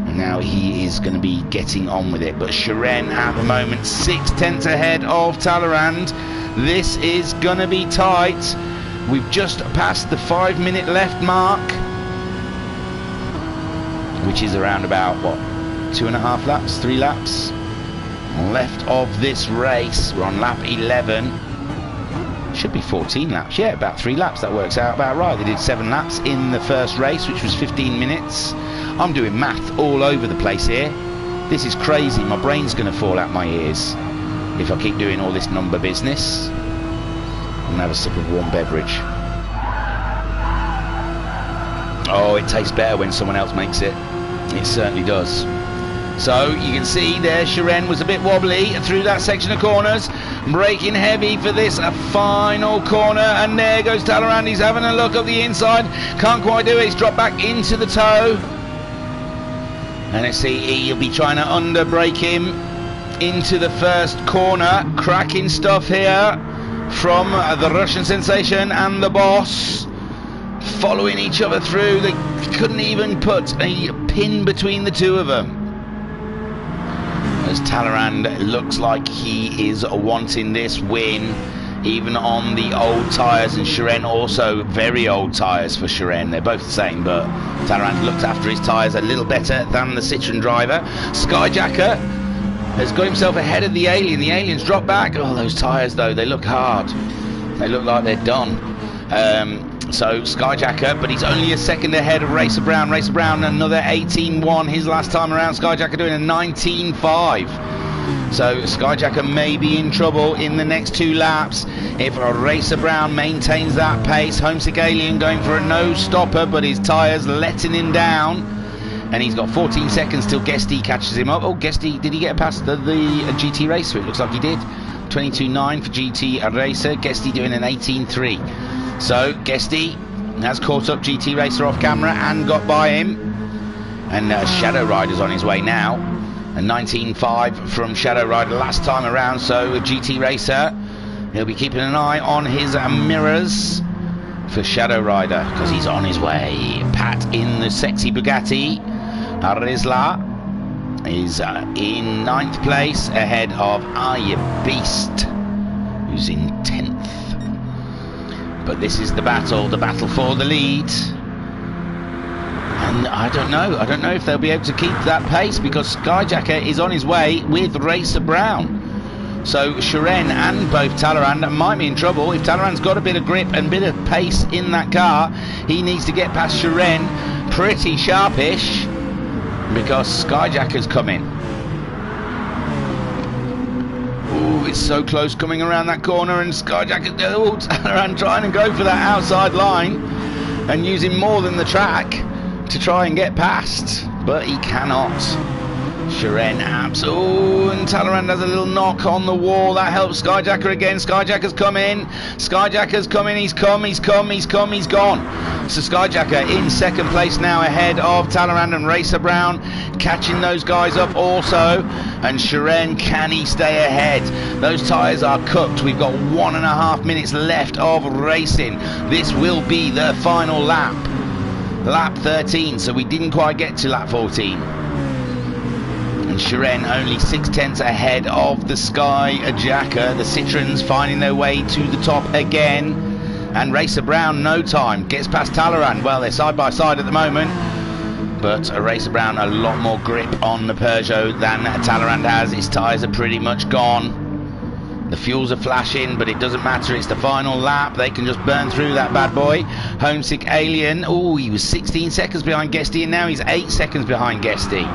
And now he is going to be getting on with it. But Shiren at the moment 6/10 ahead of Talleyrand. This is going to be tight. We've just passed the 5 minute left mark, which is around about, what, 2.5 laps, 3 laps left of this race. We're on lap 11. Should be 14 laps. Yeah, about 3 laps. That works out about right. They did 7 laps in the first race, which was 15 minutes. I'm doing math all over the place here. This is crazy. My brain's going to fall out my ears if I keep doing all this number business. I'm going to have a sip of warm beverage. Oh, it tastes better when someone else makes it. It certainly does. So you can see there Shiren was a bit wobbly through that section of corners, braking heavy for this final corner, and there goes Talleyrand. He's having a look up the inside, can't quite do it. He's dropped back into the toe, and let's see, he'll be trying to under brake him into the first corner. Cracking stuff here from the Russian sensation and the boss, following each other through. They couldn't even put a pin between the two of them, as Talleyrand looks like he is wanting this win. even on the old tyres, and Gr4 also very old tyres for Gr4. They're both the same, but Talleyrand looked after his tyres a little better than the Citroen driver. Skyjacker has got himself ahead of the Alien. The Alien's dropped back. Oh, those tyres though, they look hard. They look like they're done. So Skyjacker, but he's only a second ahead of Racer Brown. Racer Brown another 18.1 his last time around. Skyjacker doing a 19.5. So Skyjacker may be in trouble in the next 2 laps if Racer Brown maintains that pace. Homesick Alien going for a no stopper, but his tyres letting him down, and he's got 14 seconds till Guesty catches him up. Oh, Guesty, did he get past the GT Racer? It looks like he did. 22.9 for GT Racer. Guesty doing an 18.3. So Guesty has caught up GT Racer off camera and got by him, and Shadow Rider's on his way now. A 19.5 from Shadow Rider last time around. So GT Racer, he'll be keeping an eye on his mirrors for Shadow Rider because he's on his way. Pat in the sexy Bugatti. Rizla is in 9th place ahead of Are You Beast, who's in 10th. But this is the battle for the lead. And I don't know if they'll be able to keep that pace because Skyjacker is on his way with Racer Brown. So Gr4 and both Talleyrand might be in trouble. If Talleyrand's got a bit of grip and a bit of pace in that car, he needs to get past Gr4 pretty sharpish because Skyjacker's coming. Ooh, it's so close coming around that corner, and Skyjacker, Talleyrand trying to go for that outside line and using more than the track to try and get past, but he cannot. Gr4 abs. Oh, and Talleyrand has a little knock on the wall. That helps Skyjacker again. Skyjacker's come in. Skyjacker's coming. He's gone. So Skyjacker in 2nd place now ahead of Talleyrand and Racer Brown, catching those guys up also. And Gr4, can he stay ahead? Those tyres are cooked. We've got 1.5 minutes left of racing. This will be the final lap. Lap 13, so we didn't quite get to lap 14. And Gr4 only 6/10 ahead of the Skyjacker. The Citroens finding their way to the top again. And Racer Brown, no time, gets past Talleyrand. Well, they're side by side at the moment, but Racer Brown a lot more grip on the Peugeot than Talleyrand has. His tyres are pretty much gone. The fuels are flashing, but it doesn't matter. It's the final lap. They can just burn through that bad boy. Homesick Alien. Oh, he was 16 seconds behind Guesty, and now he's 8 seconds behind Guesty.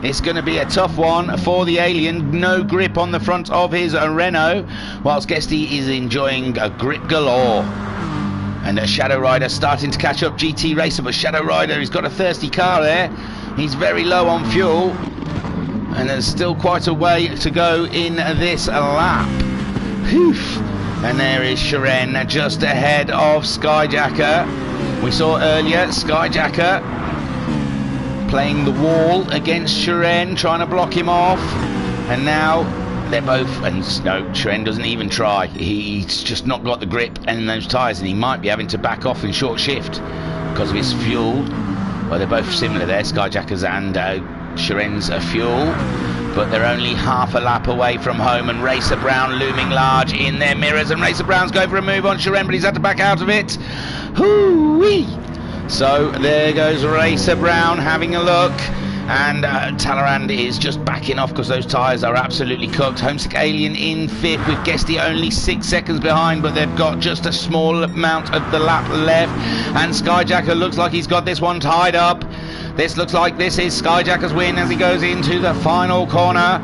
It's going to be a tough one for the Alien. No grip on the front of his Renault, whilst Guesty is enjoying a grip galore. And a Shadow Rider starting to catch up GT Racer, but Shadow Rider, he's got a thirsty car there. He's very low on fuel, and there's still quite a way to go in this lap. Whew. And there is Gr4 just ahead of Skyjacker. We saw earlier Skyjacker playing the wall against Gr4, trying to block him off, and now they're both, and no, Gr4 doesn't even try. He's just not got the grip in those tyres, and he might be having to back off in short shift because of his fuel. Well, they're both similar there, Skyjacker's and Gr4's fuel, but they're only half a lap away from home, and Racer Brown looming large in their mirrors, and Racer Brown's going for a move on Gr4, but he's had to back out of it. Hoo-wee! So there goes Racer Brown having a look, and Talleyrand is just backing off because those tyres are absolutely cooked. Homesick Alien in 5th with Guesty only 6 seconds behind, but they've got just a small amount of the lap left, and Skyjacker looks like he's got this one tied up. This looks like this is Skyjacker's win as he goes into the final corner,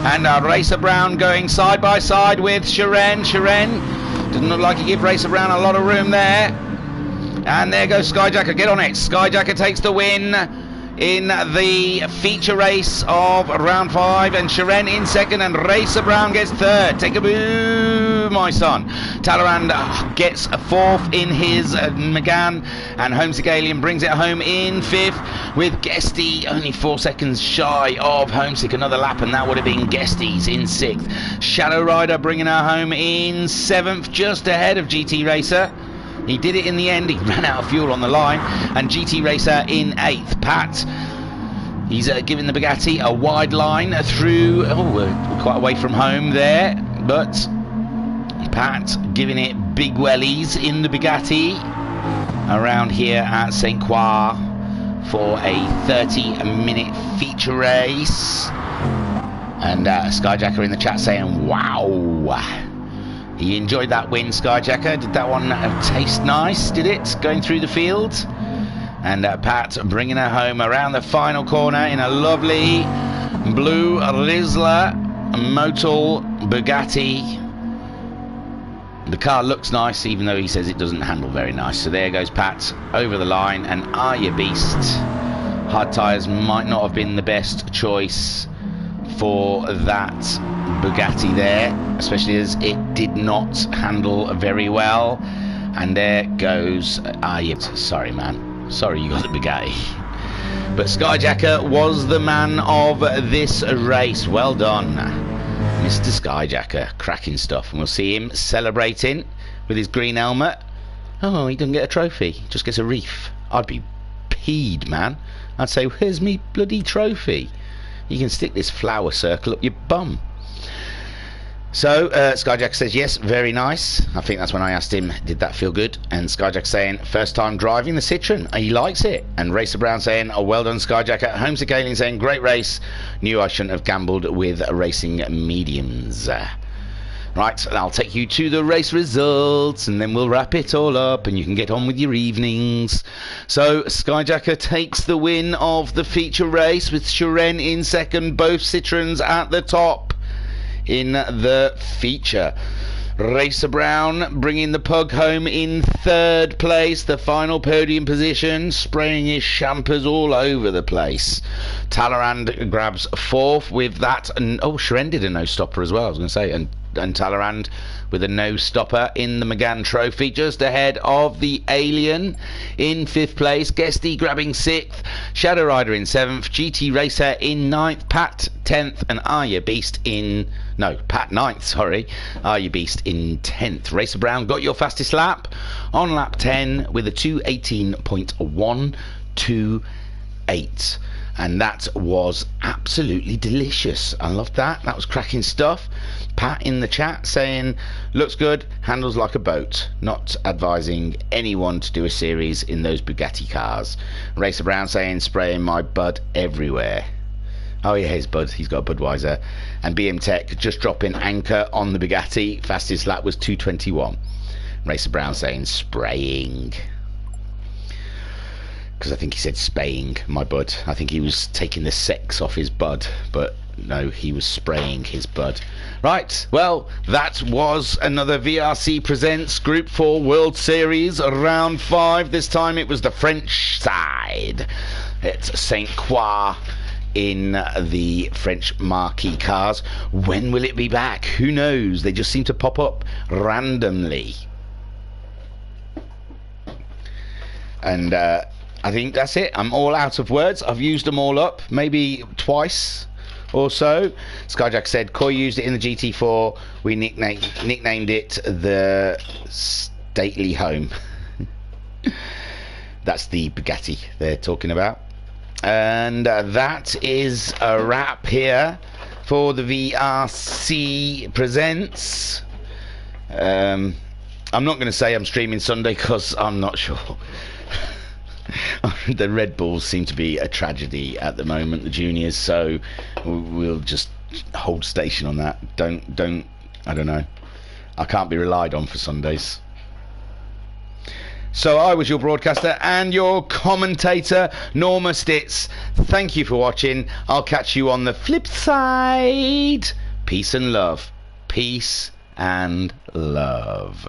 and Racer Brown going side by side with Gr4. Gr4 doesn't look like he gives Racer Brown a lot of room there. And there goes Skyjacker, get on it. Skyjacker takes the win in the feature race of round 5, and Gr4 in 2nd, and Racer Brown gets 3rd. Take a boo, my son. Talleyrand gets a 4th in his Megane, and Homesick Alien brings it home in 5th with Guesty only 4 seconds shy of Homesick. Another lap and that would have been Guesty's in 6th. Shadow Rider bringing her home in 7th, just ahead of GT Racer. He did it in the end. He ran out of fuel on the line, and GT Racer in 8th. Pat, he's giving the Bugatti a wide line through. Oh, we're quite away from home there, but Pat giving it big wellies in the Bugatti around here at St. Croix for a 30-minute feature race. And Skyjacker in the chat saying, wow. He enjoyed that win, Skyjacker. Did that one taste nice, did it, going through the field? And Pat bringing her home around the final corner in a lovely blue Rizla Motul Bugatti. The car looks nice, even though he says it doesn't handle very nice. So there goes Pat over the line, and are you beast? Hard tyres might not have been the best choice for that Bugatti there, especially as it did not handle very well. And there goes sorry man, sorry you got the Bugatti, but Skyjacker was the man of this race. Well done, Mr. Skyjacker. Cracking stuff. And we'll see him celebrating with his green helmet. Oh, he doesn't get a trophy, just gets a reef. I'd be peed, man. I'd say, where's me bloody trophy? You can stick this flower circle up your bum. So Skyjack says yes, very nice. I think that's when I asked him, did that feel good? And Skyjack saying, first time driving the Citroen, he likes it. And Racer Brown saying, oh, well done Skyjacker. Holmes Kaling saying, great race, knew I shouldn't have gambled with racing mediums. Right, I'll take you to the race results, and then we'll wrap it all up and you can get on with your evenings. So Skyjacker takes the win of the feature race with Shiren in second, both Citroens at the top in the feature. Racer Brown bringing the pug home in third place, the final podium position, spraying his champers all over the place. Talleyrand grabs fourth with that, and oh, Shiren did a no-stopper as well, I was going to say, and Talleyrand with a no-stopper in the McGann Trophy, just ahead of the Alien in fifth place. Guesty grabbing sixth, Shadow Rider in seventh, GT Racer in ninth, Pat 10th, and Arya Beast in... no, Pat 9th, sorry. Arya Beast in 10th. Racer Brown got your fastest lap on lap 10 with a 2:18.128. And that was absolutely delicious. I loved that. That was cracking stuff. Pat in the chat saying, looks good, handles like a boat. Not advising anyone to do a series in those Bugatti cars. Racer Brown saying, spraying my bud everywhere. Oh yeah, his bud. He's got a Budweiser. And BM Tech just dropping anchor on the Bugatti. Fastest lap was 2:21. Racer Brown saying, spraying. Because I think he said spaying my bud. I think he was taking the sex off his bud, but no, he was spraying his bud. Right, well, that was another VRC Presents Group 4 World Series Round 5. This time it was the French side. It's St. Croix in the French marquee cars. When will it be back? Who knows? They just seem to pop up randomly. And I think that's it. I'm all out of words. I've used them all up, maybe twice or so. Skyjack said Coy used it in the GT4. We nicknamed it the Stately Home. That's the Bugatti they're talking about. And that is a wrap here for the VRC Presents. I'm not going to say I'm streaming Sunday because I'm not sure. The Red Bulls seem to be a tragedy at the moment, the juniors, so we'll just hold station on that. I don't know. I can't be relied on for Sundays. So I was your broadcaster and your commentator, Norma Stitz. Thank you for watching. I'll catch you on the flip side. Peace and love. Peace and love.